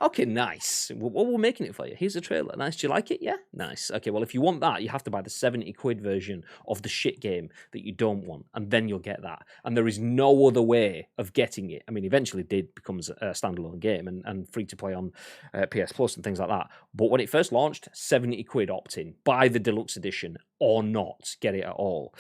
Okay, nice. Well, we're making it for you. Here's a trailer. Nice. Do you like it? Yeah, nice. Okay, well, if you want that, you have to buy the 70 quid version of the shit game that you don't want, and then you'll get that. And there is no other way of getting it. I mean, eventually it becomes a standalone game and free to play on PS Plus and things like that. But when it first launched, 70 quid opt-in. Buy the deluxe edition or not. Get it at all.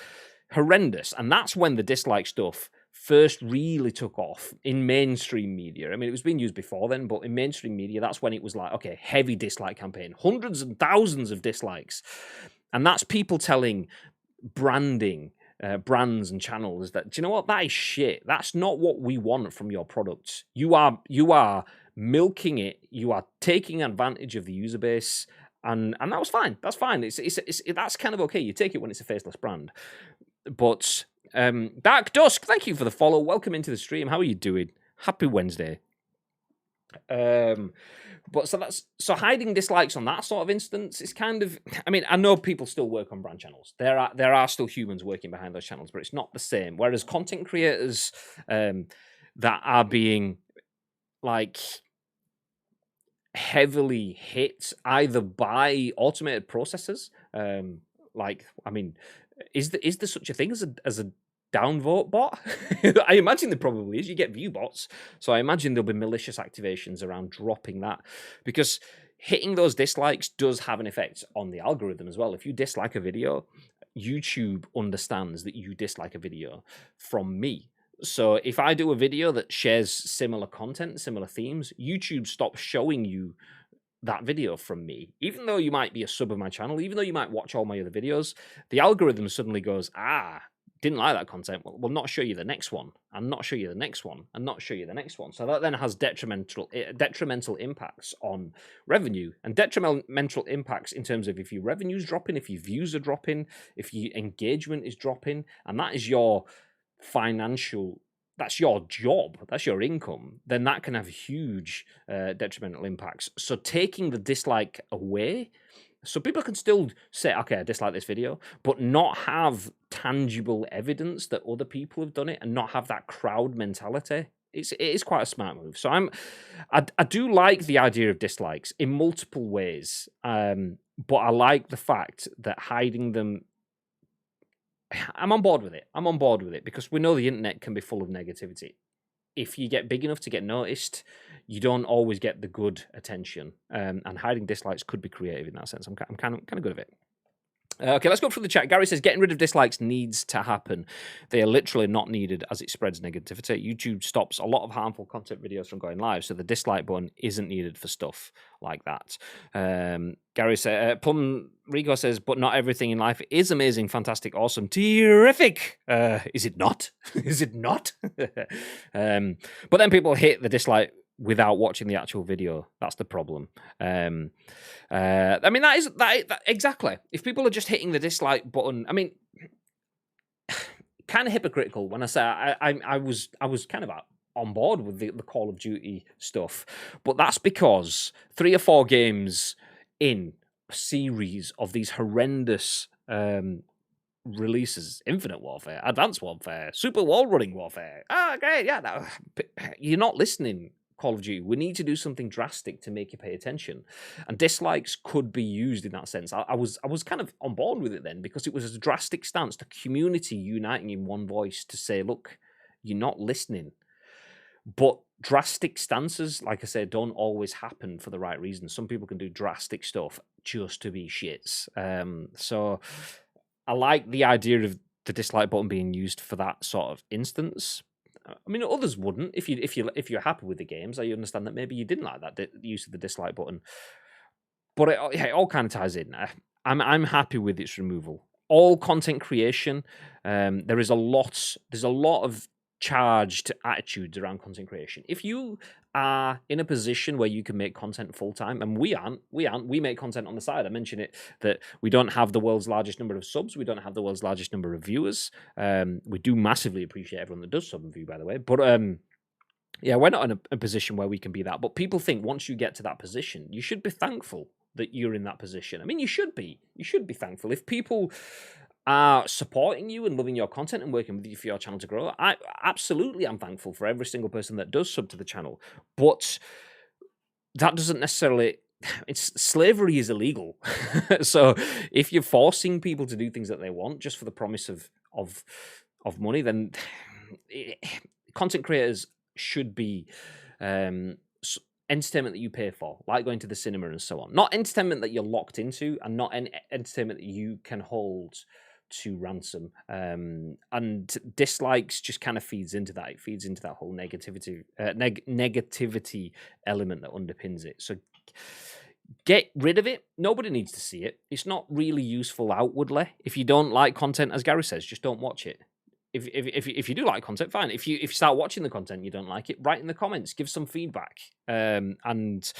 Horrendous. And that's when the dislike stuff first really took off in mainstream media. I mean, it was being used before then, but in mainstream media, that's when it was like, okay, heavy dislike campaign, hundreds and thousands of dislikes. And that's people telling brands and channels that, do you know what, that is shit. That's not what we want from your products. You are milking it. You are taking advantage of the user base. And that was fine. That's fine. That's kind of okay. You take it when it's a faceless brand. But Dark Dusk, thank you for the follow. Welcome into the stream. How are you doing? Happy Wednesday. But so hiding dislikes on that sort of instance is kind of, I mean, I know people still work on brand channels. There are still humans working behind those channels, but it's not the same. Whereas content creators that are being like heavily hit either by automated processes, like, I mean, is there such a thing as a downvote bot? I imagine there probably is. You get view bots, so I imagine there'll be malicious activations around dropping that, because hitting those dislikes does have an effect on the algorithm as well. If you dislike a video, YouTube understands that you dislike a video from me. So if I do a video that shares similar content, similar themes, YouTube stops showing you that video from me. Even though you might be a sub of my channel, even though you might watch all my other videos, the algorithm suddenly goes, didn't like that content, we'll not show you the next one, and not show you the next one, and not show you the next one. So that then has detrimental impacts on revenue, and detrimental impacts in terms of if your revenue's dropping, if your views are dropping, if your engagement is dropping, and that is your financial, that's your job, that's your income, then that can have huge detrimental impacts. So taking the dislike away, so people can still say, okay, I dislike this video, but not have tangible evidence that other people have done it, and not have that crowd mentality. It is quite a smart move. So I do like the idea of dislikes in multiple ways, but I like the fact that hiding them, I'm on board with it because we know the internet can be full of negativity. If you get big enough to get noticed, you don't always get the good attention, and hiding dislikes could be creative in that sense. I'm kind of good at it. Okay, let's go through the chat. Gary says, getting rid of dislikes needs to happen. They are literally not needed as it spreads negativity. YouTube stops a lot of harmful content videos from going live, so the dislike button isn't needed for stuff like that. Gary says, Plum Rico says, but not everything in life is amazing, fantastic, awesome, terrific. Is it not? Is it not? But then people hit the dislike without watching the actual video. That's the problem. I mean, that exactly. If people are just hitting the dislike button, I mean, kind of hypocritical when I say I was kind of on board with the Call of Duty stuff, but that's because 3 or 4 games in a series of these horrendous releases, Infinite Warfare, Advanced Warfare, Super Wall Running Warfare. Great, yeah. You're not listening, Call of Duty. We need to do something drastic to make you pay attention, and dislikes could be used in that sense. I was kind of on board with it then, because it was a drastic stance, the community uniting in one voice to say, look, you're not listening. But drastic stances, like I said, don't always happen for the right reasons. Some people can do drastic stuff just to be shits. So I like the idea of the dislike button being used for that sort of instance. I mean, others wouldn't. If you're happy with the games, I understand that maybe you didn't like that use of the dislike button. But it all kind of ties in. I'm happy with its removal. All content creation, there's a lot of charged attitudes around content creation. If you are in a position where you can make content full time, and we aren't, we make content on the side. I mentioned it that we don't have the world's largest number of subs, we don't have the world's largest number of viewers. We do massively appreciate everyone that does sub and view, by the way, but yeah, we're not in a position where we can be that. But people think once you get to that position, you should be thankful that you're in that position. I mean, you should be thankful if people are supporting you and loving your content and working with you for your channel to grow. I absolutely am thankful for every single person that does sub to the channel, but that doesn't necessarily. Slavery is illegal. So if you're forcing people to do things that they want just for the promise of money, then content creators should be entertainment that you pay for, like going to the cinema and so on. Not entertainment that you're locked into, and not entertainment that you can hold to ransom. And dislikes just kind of feeds into that. It feeds into that whole negativity element that underpins it. So get rid of it. Nobody needs to see it. It's not really useful outwardly. If you don't like content, as Gary says, just don't watch it. If you do like content, fine. If you start watching the content, you don't like it, write in the comments, give some feedback. And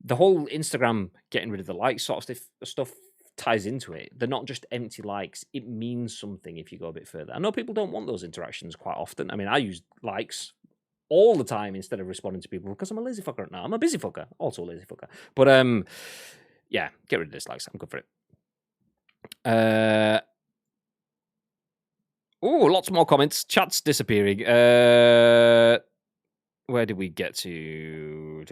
the whole Instagram getting rid of the likes sort of stuff ties into it. They're not just empty likes. It means something if you go a bit further. I know people don't want those interactions quite often. I mean, I use likes all the time instead of responding to people because I'm a lazy fucker now. I'm a busy fucker, also a lazy fucker. But yeah, get rid of dislikes. I'm good for it. Oh, lots more comments. Chat's disappearing. Where did we get to?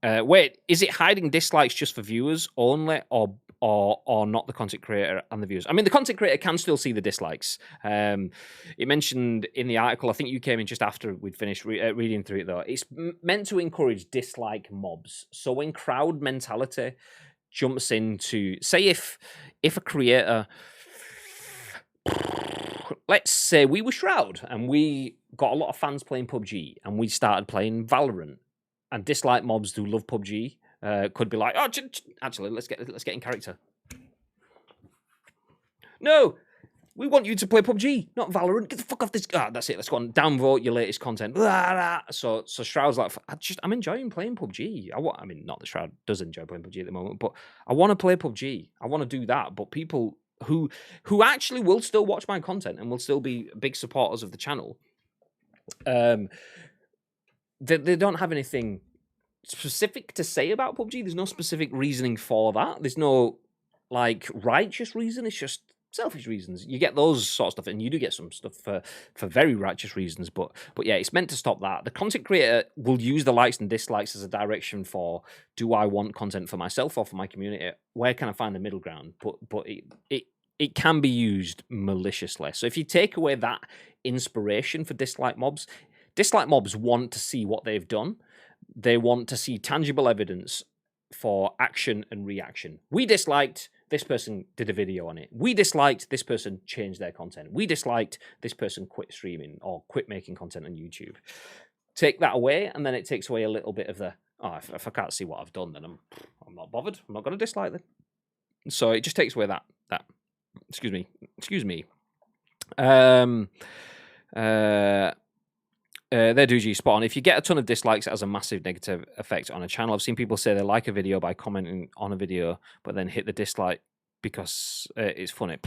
Wait, is it hiding dislikes just for viewers only, or not the content creator and the viewers? I mean, the content creator can still see the dislikes. It mentioned in the article, I think you came in just after we'd finished reading through it, though. It's meant to encourage dislike mobs. So when crowd mentality jumps into, say, if a creator, let's say we were Shroud and we got a lot of fans playing PUBG and we started playing Valorant, and dislike mobs who love PUBG could be like, oh, actually, let's get in character. No, we want you to play PUBG, not Valorant. Get the fuck off this. That's it. Let's go on. Downvote your latest content. So Shroud's like, I'm enjoying playing PUBG. I mean, not that Shroud does enjoy playing PUBG at the moment, but I want to play PUBG. I want to do that. But people who actually will still watch my content and will still be big supporters of the channel, they don't have anything specific to say about PUBG. There's no specific reasoning for that. There's no like righteous reason. It's just selfish reasons. You get those sort of stuff, and you do get some stuff for very righteous reasons. But yeah, it's meant to stop that. The content creator will use the likes and dislikes as a direction for, do I want content for myself or for my community? Where can I find the middle ground? But it can be used maliciously. So if you take away that inspiration for dislike mobs want to see what they've done. They want to see tangible evidence for action and reaction. We disliked, this person did a video on it. We disliked, this person changed their content. We disliked, this person quit streaming or quit making content on YouTube. Take that away, and then it takes away a little bit of the, if I can't see what I've done, then I'm not bothered. I'm not going to dislike them. So it just takes away that. Excuse me. There, Doogie, spot on. If you get a ton of dislikes, it has a massive negative effect on a channel. I've seen people say they like a video by commenting on a video, but then hit the dislike because it's funny.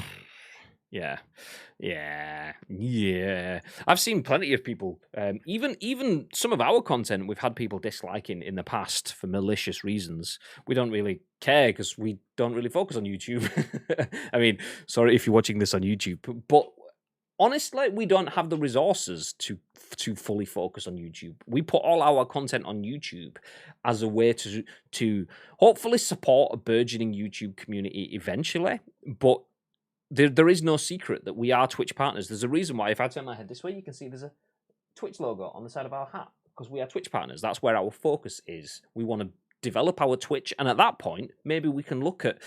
Yeah. I've seen plenty of people, even some of our content, we've had people disliking in the past for malicious reasons. We don't really care because we don't really focus on YouTube. I mean, sorry if you're watching this on YouTube, but honestly, we don't have the resources to fully focus on YouTube. We put all our content on YouTube as a way to hopefully support a burgeoning YouTube community eventually. But there is no secret that we are Twitch partners. There's a reason why, if I turn my head this way, you can see there's a Twitch logo on the side of our hat, because we are Twitch partners. That's where our focus is. We want to develop our Twitch, and at that point, maybe we can look at,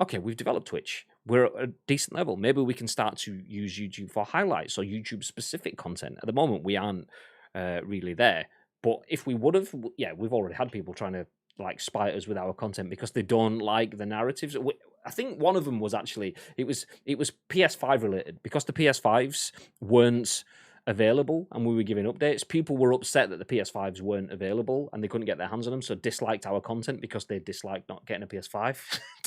okay, we've developed Twitch. We're at a decent level. Maybe we can start to use YouTube for highlights or YouTube-specific content. At the moment, we aren't really there. But if we would have, we've already had people trying to like spite us with our content because they don't like the narratives. I think one of them was actually it was PS5 related because the PS5s weren't available and we were giving updates. People were upset that the PS5s weren't available and they couldn't get their hands on them, so disliked our content because they disliked not getting a PS5.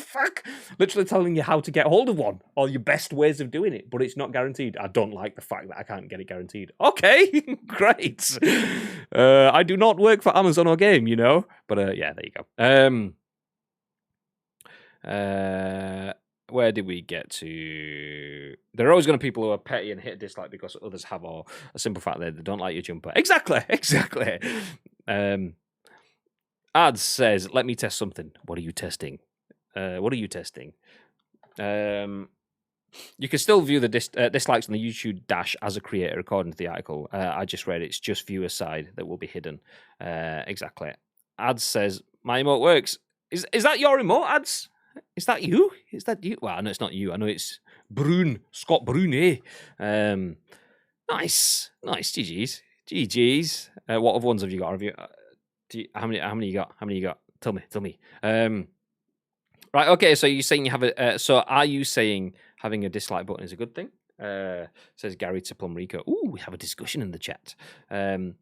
Fuck! Literally telling you how to get hold of one or your best ways of doing it, but it's not guaranteed. I don't like the fact that I can't get it guaranteed. Okay, great. I do not work for Amazon or Game, you know. But yeah, there you go. Where did we get to? There are always going to be people who are petty and hit dislike because others have, or a simple fact that they don't like your jumper. Exactly. Ads says, "Let me test something." What are you testing? You can still view the dislikes on the YouTube dash as a creator, according to the article. I just read it's just viewer side that will be hidden. Exactly. Ads says, "My emote works." Is that your emote, Ads? Is that you? Well, I know it's not you. I know it's Scott Brune. Nice. GG's. What other ones have you got? How many you got? Tell me. Right. Okay. So you're saying you have a. So are you saying having a dislike button is a good thing? Says Gary to Plumrico. Ooh, we have a discussion in the chat. The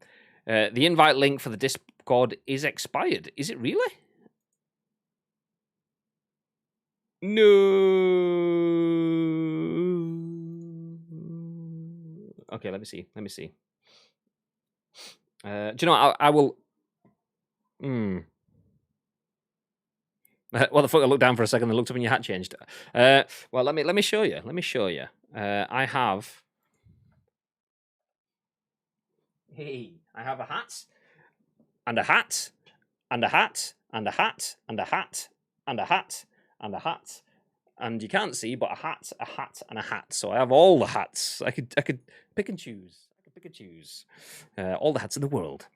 invite link for the Discord is expired. Is it really? No. Okay, let me see. Do you know what? I will. What the fuck? I looked down for a second and looked up and your hat changed. Well, let me show you. I have. Hey, I have a hat, and a hat, and a hat, and a hat, and a hat, and a hat, and a hat, and you can't see, but a hat, and a hat. So I have all the hats. I could pick and choose. All the hats in the world.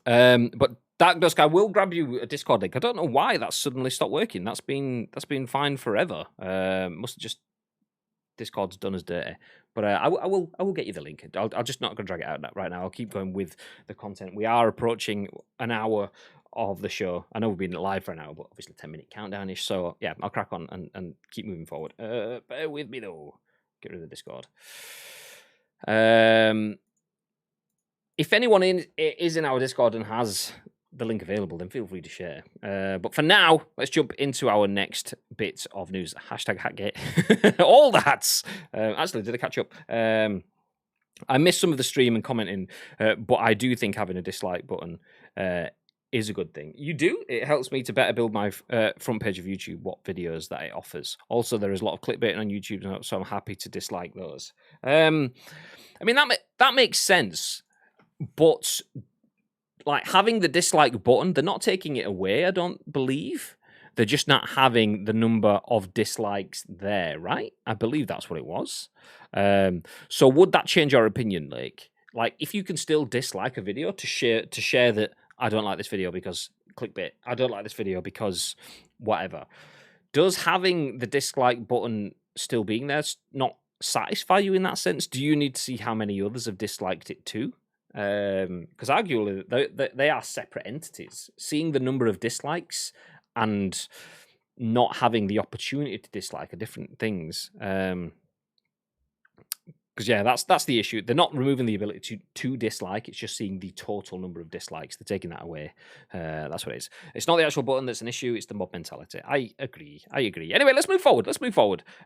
But Dark Dusk, I will grab you a Discord link. I don't know why that's suddenly stopped working. That's been fine forever. Must have just Discord's done us dirty. But I will get you the link. I'll just not going to drag it out right now. I'll keep going with the content. We are approaching an hour of the show. I know we've been live for an hour, but obviously 10-minute countdown-ish. So yeah, I'll crack on and keep moving forward. Bear with me though. Get rid of the Discord. If anyone is in our Discord and has the link available, then feel free to share. But for now, let's jump into our next bit of news. #Hatgate. All the hats. Actually, did I catch up? I missed some of the stream and commenting, but I do think having a dislike button is a good thing. You do? It helps me to better build my front page of YouTube, what videos that it offers. Also, there is a lot of clickbait on YouTube, so I'm happy to dislike those. I mean, that makes sense, but like having the dislike button, they're not taking it away, I don't believe. They're just not having the number of dislikes there, right? I believe that's what it was. So would that change your opinion, Lake? Like if you can still dislike a video to share that I don't like this video because clickbait, I don't like this video because whatever. Does having the dislike button still being there not satisfy you in that sense? Do you need to see how many others have disliked it too? Because arguably they are separate entities. Seeing the number of dislikes and not having the opportunity to dislike are different things. Because yeah, that's the issue. They're not removing the ability to dislike. It's just seeing the total number of dislikes. They're taking that away. That's what it is. It's not the actual button that's an issue. It's the mob mentality. I agree. Anyway, let's move forward.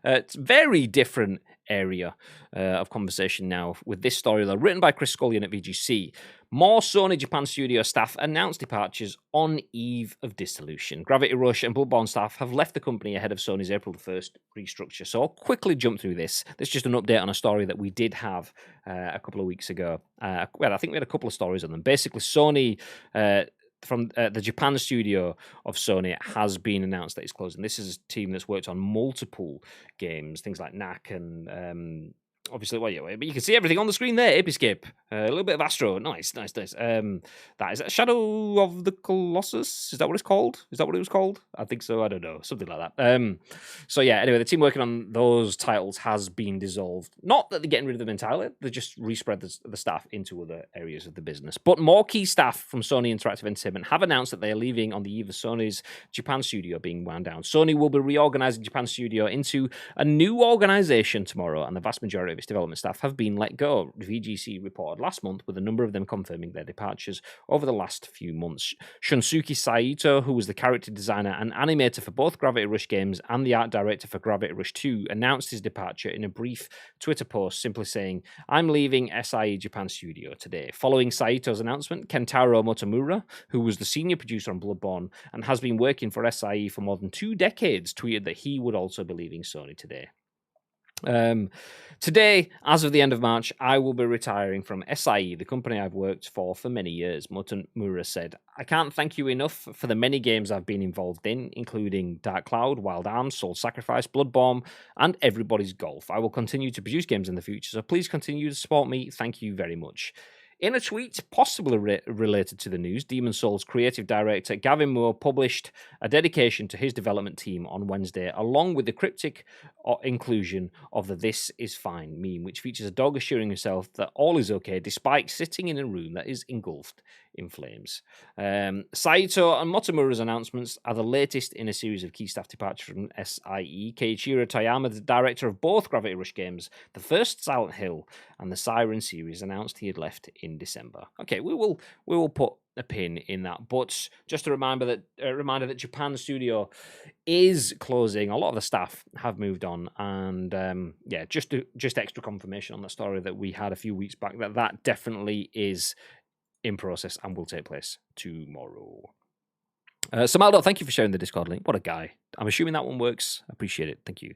It's a very different area of conversation now with this story, though, written by Chris Scullion at VGC. More Sony Japan Studio staff announced departures on eve of dissolution. Gravity Rush and Bloodborne staff have left the company ahead of Sony's April 1st restructure. So I'll quickly jump through this. This is just an update on a story that we did have a couple of weeks ago. Well, I think we had a couple of stories on them. Basically, Sony... from the Japan studio of Sony has been announced that it's closing. This is a team that's worked on multiple games, things like Knack and Obviously, well, yeah, but you can see everything on the screen there. Apiscape, a little bit of Astro, nice. That is Shadow of the Colossus. Is that what it's called? Is that what it was called? I think so. I don't know, something like that. So yeah. Anyway, the team working on those titles has been dissolved. Not that they're getting rid of them entirely; they just respread the staff into other areas of the business. But more key staff from Sony Interactive Entertainment have announced that they are leaving on the eve of Sony's Japan Studio being wound down. Sony will be reorganizing Japan Studio into a new organization tomorrow, and the vast majority of its development staff have been let go. VGC reported last month, with a number of them confirming their departures over the last few months. Shunsuke Saito, who was the character designer and animator for both Gravity Rush games and the art director for Gravity Rush 2, announced his departure in a brief Twitter post, simply saying, "I'm leaving SIE Japan Studio today." Following Saito's announcement, Kentaro Motomura, who was the senior producer on Bloodborne and has been working for SIE for more than 2 decades, tweeted that he would also be leaving Sony today. Today, as of the end of March, I will be retiring from SIE, the company I've worked for many years, Motomura said. I can't thank you enough for the many games I've been involved in, including Dark Cloud, Wild Arms, Soul Sacrifice, Bloodborne, and Everybody's Golf. I will continue to produce games in the future, so please continue to support me. Thank you very much. In a tweet possibly related to the news, Demon's Souls creative director Gavin Moore published a dedication to his development team on Wednesday, along with the cryptic inclusion of the "This is fine" meme, which features a dog assuring himself that all is okay despite sitting in a room that is engulfed in flames. Saito and Motomura's announcements are the latest in a series of key staff departures from SIE. Keiichiro Toyama, the director of both Gravity Rush games, the first Silent Hill and the Siren series, announced he had left in December. Okay, we will put a pin in that, but just a reminder that Japan Studio is closing. A lot of the staff have moved on, and just extra confirmation on the story that we had a few weeks back that definitely is in process and will take place tomorrow. Samaldo, thank you for sharing the Discord link. What a guy. I'm assuming that one works. I appreciate it. Thank you.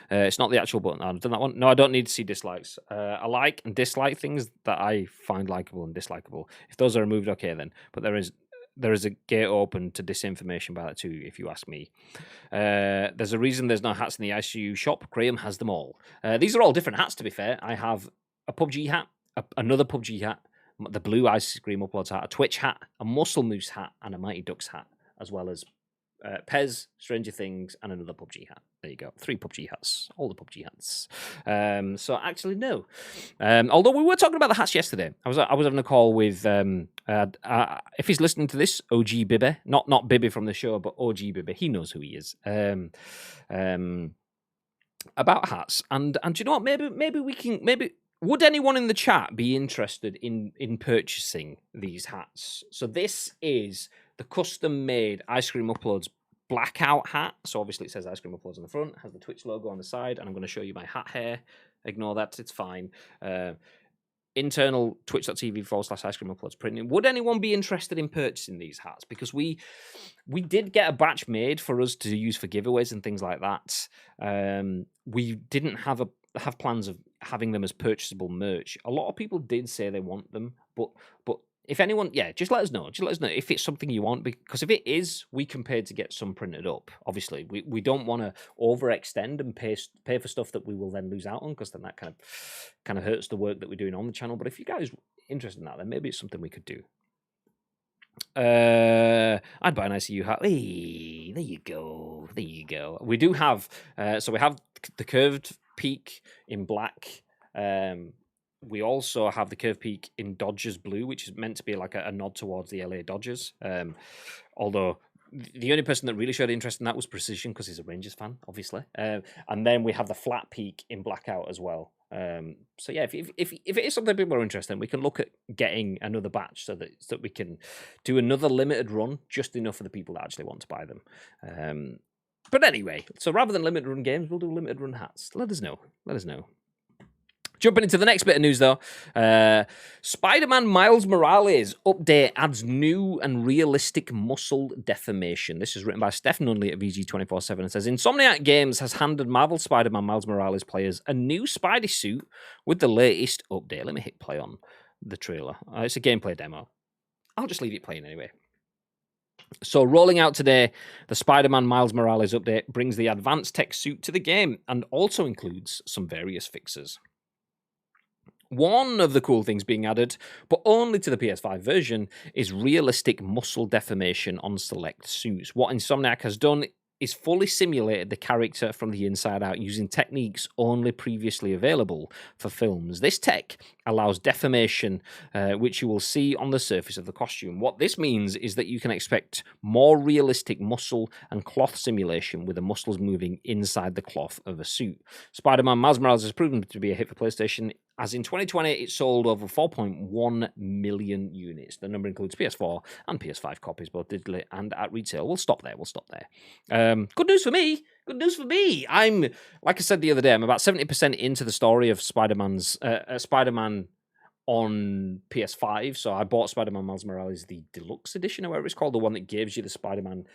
It's not the actual button. I've done that one. No, I don't need to see dislikes. I like and dislike things that I find likable and dislikable. If those are removed, okay then. But there is a gate open to disinformation by that too, if you ask me. There's a reason there's no hats in the ICU shop. Graham has them all. These are all different hats, to be fair. I have a PUBG hat, another PUBG hat, the blue Ice Cream Uploads hat, a Twitch hat, a Muscle Moose hat, and a Mighty Ducks hat, as well as Pez, Stranger Things, and another PUBG hat. There you go. 3 PUBG hats. All the PUBG hats. So actually, no. Although we were talking about the hats yesterday. I was having a call with, if he's listening to this, OG Bibby. Not Bibby from the show, but OG Bibby. He knows who he is. About hats. And do you know what? Maybe we can... Would anyone in the chat be interested in purchasing these hats? So this is the custom-made Ice Cream Uploads blackout hat. So obviously it says Ice Cream Uploads on the front, has the Twitch logo on the side, and I'm going to show you my hat hair. Ignore that, it's fine. Internal twitch.tv/Ice Cream Uploads printing. Would anyone be interested in purchasing these hats? Because we did get a batch made for us to use for giveaways and things like that. We didn't have plans of having them as purchasable merch. A lot of people did say they want them, but if anyone, just let us know. Just let us know if it's something you want, because if it is, we can pay to get some printed up. Obviously, we don't want to overextend and pay for stuff that we will then lose out on, because then that kind of hurts the work that we're doing on the channel. But if you guys are interested in that, then maybe it's something we could do. I'd buy an ICU hat. Hey, there you go. We do have, so we have the curved peak in black. We also have the curved peak in Dodgers blue, which is meant to be like a nod towards the LA Dodgers. Although the only person that really showed interest in that was Precision, because he's a Rangers fan, obviously. And then we have the flat peak in blackout as well. So yeah, if it is something people are interested in, we can look at getting another batch so that we can do another limited run, just enough for the people that actually want to buy them. But anyway, so rather than limited run games, we'll do limited run hats. Let us know. Jumping into the next bit of news, though, Spider-Man Miles Morales update adds new and realistic muscle deformation. This is written by Stephany Nunnely at VG247 and says, Insomniac Games has handed Marvel Spider-Man Miles Morales players a new Spidey suit with the latest update. Let me hit play on the trailer. It's a gameplay demo. I'll just leave it playing anyway. So rolling out today, the Spider-Man Miles Morales update brings the advanced tech suit to the game and also includes some various fixes. One of the cool things being added, but only to the PS5 version, is realistic muscle deformation on select suits. What Insomniac has done is fully simulated the character from the inside out using techniques only previously available for films. This tech allows deformation, which you will see on the surface of the costume. What this means is that you can expect more realistic muscle and cloth simulation with the muscles moving inside the cloth of a suit. Spider-Man Miles Morales has proven to be a hit for PlayStation, as in 2020 it sold over 4.1 million units. The number includes PS4 and PS5 copies, both digitally and at retail. We'll stop there. Good news for me. Good news for me. I'm, like I said the other day, I'm about 70% into the story of Spider-Man on PS5. So I bought Spider-Man Miles Morales, the deluxe edition, or whatever it's called, the one that gives you the Spider-Man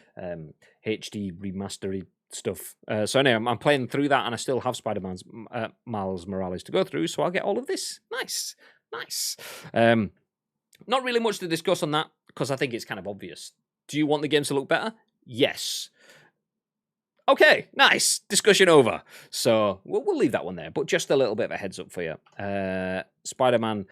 HD remastered stuff. So anyway, I'm playing through that, and I still have Spider-Man's Miles Morales to go through, so I'll get all of this. Nice. Not really much to discuss on that, because I think it's kind of obvious. Do you want the games to look better? Yes. Okay, nice. Discussion over. So we'll leave that one there, but just a little bit of a heads up for you. Spider-Man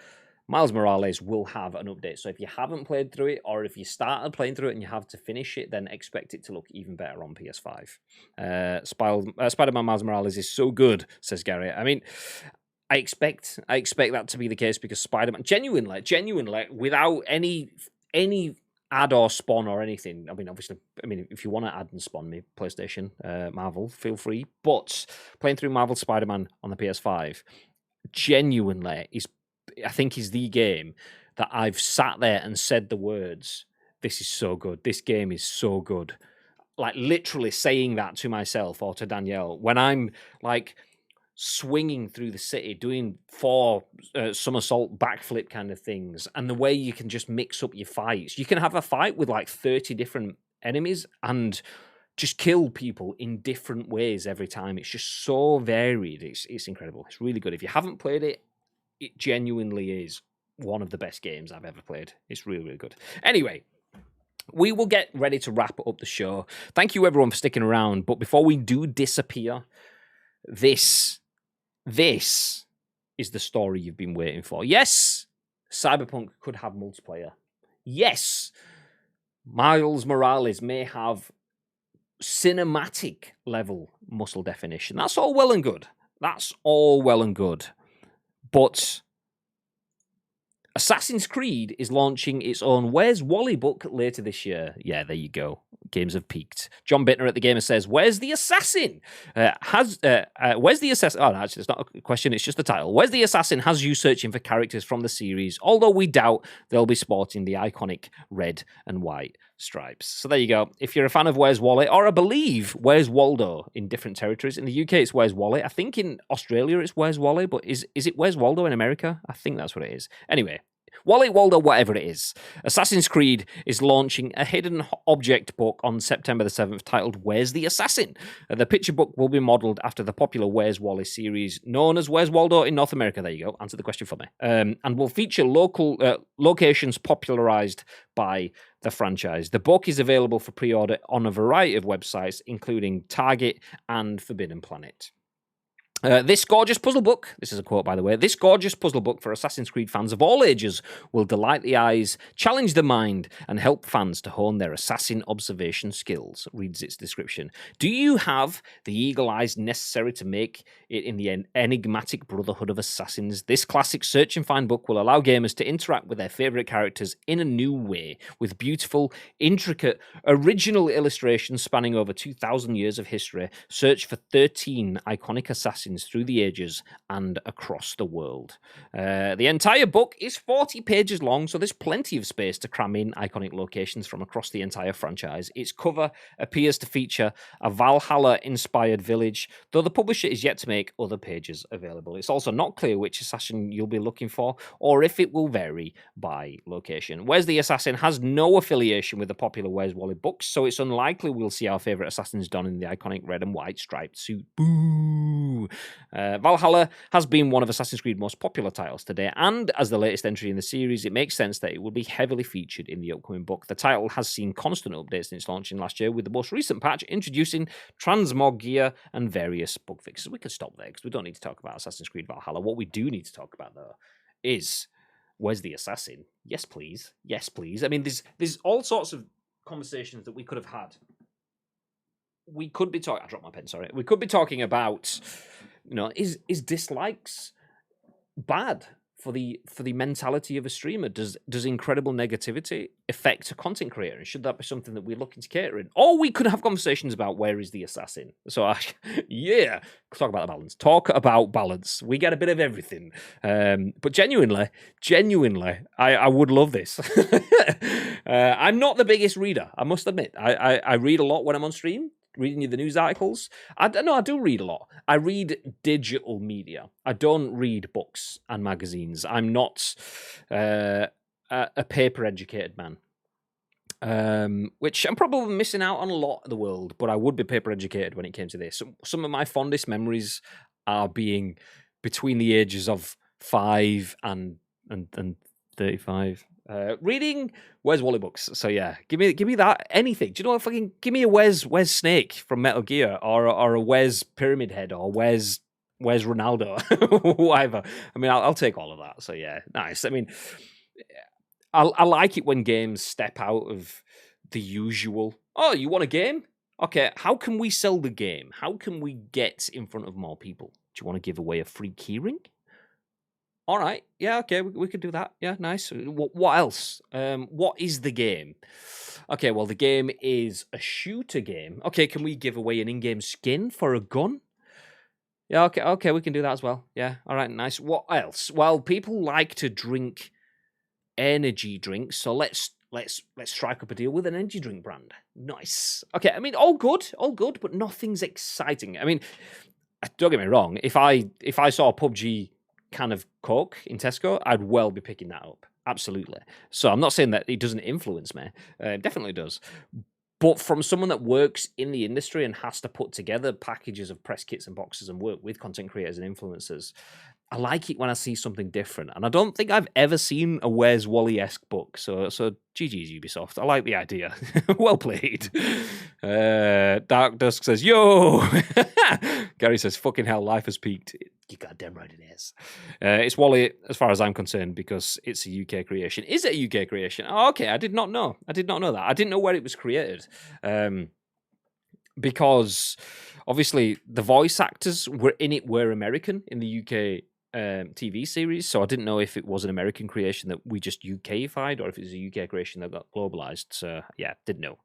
Miles Morales will have an update. So if you haven't played through it, or if you started playing through it and you have to finish it, then expect it to look even better on PS5. Spider-Man Miles Morales is so good, says Gary. I mean, I expect that to be the case, because Spider-Man, genuinely, without any add or spawn or anything. I mean, obviously, if you want to add and spawn me, PlayStation, Marvel, feel free. But playing through Marvel Spider-Man on the PS5, genuinely, I think is the game that I've sat there and said the words, this is so good. This game is so good. Like, literally saying that to myself or to Danielle when I'm, like, swinging through the city, doing 4 somersault backflip kind of things, and the way you can just mix up your fights. You can have a fight with like 30 different enemies and just kill people in different ways every time. It's just so varied. It's incredible. It's really good. If you haven't played it, it genuinely is one of the best games I've ever played. It's really, really good. Anyway, we will get ready to wrap up the show. Thank you everyone for sticking around. But before we do disappear, this is the story you've been waiting for. Yes, Cyberpunk could have multiplayer. Yes, Miles Morales may have cinematic level muscle definition. That's all well and good. But Assassin's Creed is launching its own Where's Wally book later this year. Yeah, there you go. Games have peaked. John Bittner at The Gamer says, where's the assassin? Where's the assassin? Oh, no, actually, it's not a question. It's just the title. Where's the assassin has you searching for characters from the series, although we doubt they'll be sporting the iconic red and white stripes. So there you go. If you're a fan of Where's Wally, or I believe Where's Waldo in different territories. In the UK, it's Where's Wally. I think in Australia, it's Where's Wally, but is it Where's Waldo in America? I think that's what it is. Anyway, Wally, Waldo, whatever it is. Assassin's Creed is launching a hidden object book on September the 7th titled Where's the Assassin? The picture book will be modelled after the popular Where's Wally series known as Where's Waldo in North America. There you go. Answer the question for me. And will feature local locations popularised by the franchise. The book is available for pre-order on a variety of websites, including Target and Forbidden Planet. This gorgeous puzzle book, this is a quote by the way, this gorgeous puzzle book for Assassin's Creed fans of all ages will delight the eyes, challenge the mind, and help fans to hone their assassin observation skills, reads its description. Do you have the eagle eyes necessary to make it in the enigmatic Brotherhood of Assassins? This classic search and find book will allow gamers to interact with their favourite characters in a new way, with beautiful, intricate, original illustrations spanning over 2,000 years of history. Search for 13 iconic assassins through the ages and across the world. The entire book is 40 pages long, so there's plenty of space to cram in iconic locations from across the entire franchise. Its cover appears to feature a Valhalla-inspired village, though the publisher is yet to make other pages available. It's also not clear which assassin you'll be looking for, or if it will vary by location. Where's the Assassin has no affiliation with the popular Where's Wally books, so it's unlikely we'll see our favourite assassins donned in the iconic red and white striped suit. Boo! Valhalla has been one of Assassin's Creed's most popular titles today, and as the latest entry in the series, it makes sense that it will be heavily featured in the upcoming book. The title has seen constant updates since launching last year, with the most recent patch introducing transmog gear and various bug fixes. We could stop there because we don't need to talk about Assassin's Creed Valhalla. What we do need to talk about, though, is, where's the assassin? Yes, please. Yes, please. I mean, there's all sorts of conversations that we could have had. We could be talking. I dropped my pen. Sorry. We could be talking about, is dislikes bad for the mentality of a streamer? Does incredible negativity affect a content creator? And should that be something that we're looking to cater in? Or we could have conversations about where is the assassin. So talk about the balance. Talk about balance. We get a bit of everything. But genuinely, I would love this. I'm not the biggest reader, I must admit. I read a lot when I'm on stream, reading you the news articles. I do read a lot. I read digital media. I don't read books and magazines. I'm not a paper-educated man, which I'm probably missing out on a lot of the world, but I would be paper-educated when it came to this. Some of my fondest memories are being between the ages of 5 and 35. Reading Where's Wally books. So yeah, give me that, anything. Do you know what? Fucking give me a Where's Snake from Metal Gear, or a Where's Pyramid Head, or Where's Ronaldo, whatever. I mean, I'll take all of that. So yeah, nice. I mean, I like it when games step out of the usual. Oh, you want a game? Okay, how can we sell the game? How can we get in front of more people? Do you want to give away a free keyring? All right. Yeah, okay, we could do that. Yeah, nice. What else? What is the game? Okay, well, the game is a shooter game. Okay, can we give away an in-game skin for a gun? Yeah, okay, we can do that as well. Yeah, all right, nice. What else? Well, people like to drink energy drinks, so let's strike up a deal with an energy drink brand. Nice. Okay, I mean, all good, but nothing's exciting. I mean, don't get me wrong. If I saw a PUBG can of Coke in Tesco, I'd well be picking that up. Absolutely. So I'm not saying that it doesn't influence me. It definitely does. But from someone that works in the industry and has to put together packages of press kits and boxes and work with content creators and influencers, I like it when I see something different. And I don't think I've ever seen a Where's Wally-esque book. So GG's Ubisoft. I like the idea. Well played. Dark Dusk says, yo! Gary says, fucking hell, life has peaked. You goddamn right it is. It's Wally, as far as I'm concerned, because it's a UK creation. Is it a UK creation? Oh, okay, I did not know. I did not know that. I didn't know where it was created. Because, obviously, the voice actors were American in the UK TV series, so I didn't know if it was an American creation that we just UKified or if it was a UK creation that got globalized. So yeah, didn't know.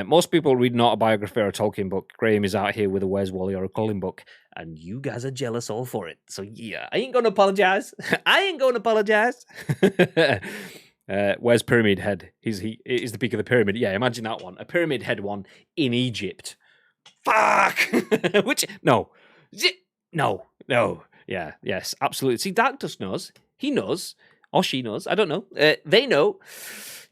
Most people read an autobiography or a Tolkien book. Graham is out here with a Where's Wally or a Colin book, and you guys are jealous all for it. So yeah, I ain't gonna apologize. Where's Pyramid Head? He is the peak of the pyramid. Yeah, imagine that one. A Pyramid Head one in Egypt. Fuck. No. Yeah, yes, absolutely. See, Dark Dust knows. He knows. Or she knows. I don't know. They know.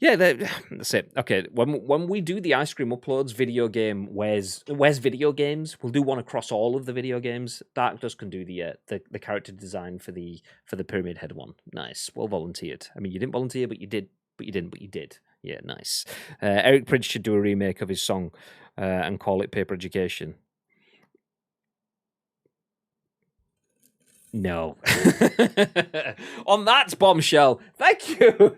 Yeah, that's it. Okay, when we do the Ice Cream Uploads video game, where's video games? We'll do one across all of the video games. Dark Dust can do the character design for the Pyramid Head one. Nice. Well volunteered. I mean, you didn't volunteer, but you did. But you didn't, but you did. Yeah, nice. Eric Pridge should do a remake of his song and call it Paper Education. No. On that bombshell, thank you.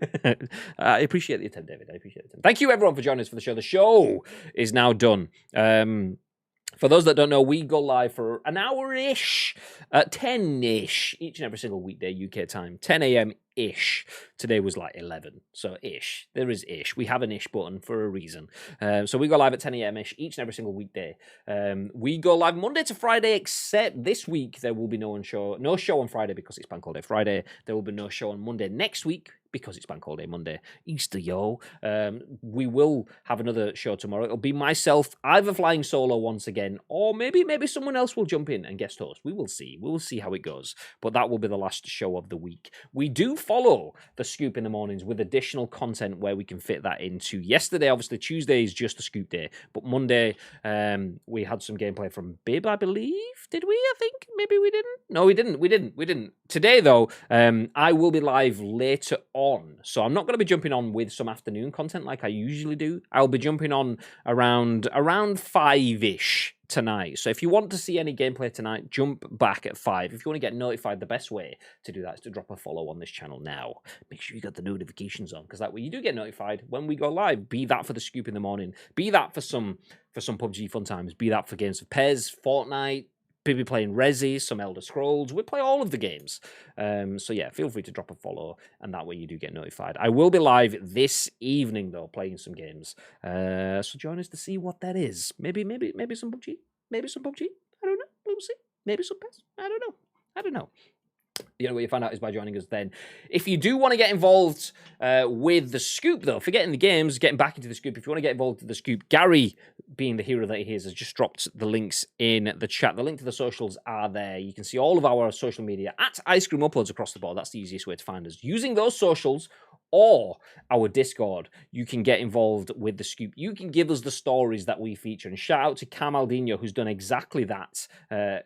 I appreciate the attempt, David. I appreciate it. Thank you, everyone, for joining us for the show. The show is now done. For those that don't know, we go live for an hour-ish, 10-ish, each and every single weekday UK time, 10 a.m.-ish. Today was like 11, so ish. There is ish. We have an ish button for a reason. So we go live at 10 a.m.-ish each and every single weekday. We go live Monday to Friday, except this week there will be no show on Friday because it's Bank Holiday Friday. There will be no show on Monday next week because it's Bank Holiday Monday. Easter, yo. We will have another show tomorrow. It'll be myself, either flying solo once again, or maybe someone else will jump in and guest host. We will see. We will see how it goes. But that will be the last show of the week. We do follow the Scoop in the mornings with additional content where we can fit that into. Yesterday, obviously, Tuesday is just a Scoop day. But Monday, we had some gameplay from Bib, I believe. Did we? I think maybe we didn't. No, we didn't. Today, though, I will be live later on. So I'm not going to be jumping on with some afternoon content like I usually do. I'll be jumping on around 5-ish tonight. So if you want to see any gameplay tonight, jump back at 5. If you want to get notified, the best way to do that is to drop a follow on this channel now. Make sure you got the notifications on, because that way you do get notified when we go live. Be that for the scoop in the morning, be that for some PUBG fun times, be that for games of Pez, Fortnite, people playing Resi, some Elder Scrolls. We play all of the games. So yeah, feel free to drop a follow, and that way you do get notified. I will be live this evening though, playing some games. So join us to see what that is. Maybe some PUBG. Maybe some PUBG. I don't know. We'll see. Maybe some PES. I don't know. The only way you find out is by joining us then. If you do want to get involved with the scoop, though, forgetting the games, getting back into the scoop, if you want to get involved with the scoop, Gary, being the hero that he is, has just dropped the links in the chat. The link to the socials are there. You can see all of our social media at Ice Cream Uploads across the board. That's the easiest way to find us. Using those socials or our Discord, you can get involved with the scoop. You can give us the stories that we feature. And shout out to Camaldinho, who's done exactly that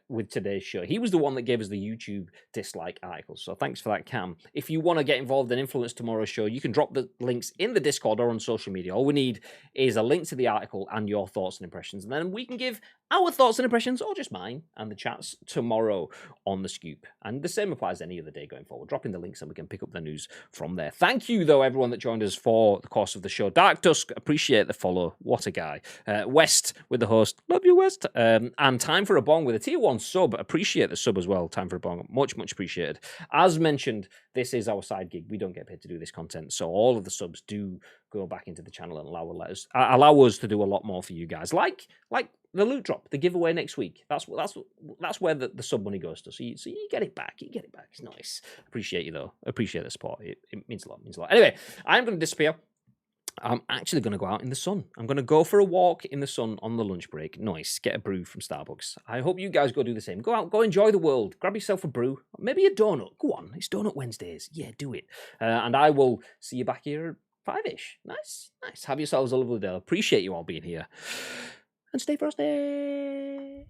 with today's show. He was the one that gave us the YouTube dislike articles. So thanks for that, Cam. If you want to get involved and influence tomorrow's show, you can drop the links in the Discord or on social media. All we need is a link to the article and your thoughts and impressions. And then we can give our thoughts and impressions, or just mine, and the chats tomorrow on the scoop. And the same applies any other day going forward. Drop in the links and we can pick up the news from there. Thank you, though, everyone that joined us for the course of the show. Dark Dusk, appreciate the follow. What a guy. West with the host. Love you, West. And Time for a Bong with a tier 1 sub. Appreciate the sub as well. Time for a Bong. Much appreciated. As mentioned, this is our side gig. We don't get paid to do this content. So all of the subs do go back into the channel and allow us to do a lot more for you guys. Like the loot drop, the giveaway next week. That's where the sub money goes to. So you get it back. You get it back. It's nice. Appreciate you though. Appreciate the support. It means a lot. Anyway, I'm going to disappear. I'm actually going to go out in the sun. I'm going to go for a walk in the sun on the lunch break. Nice. Get a brew from Starbucks. I hope you guys go do the same. Go out, go enjoy the world. Grab yourself a brew. Maybe a donut. Go on. It's Donut Wednesdays. Yeah, do it. And I will see you back here at 5-ish. Nice. Have yourselves a lovely day. Appreciate you all being here. And stay frosty.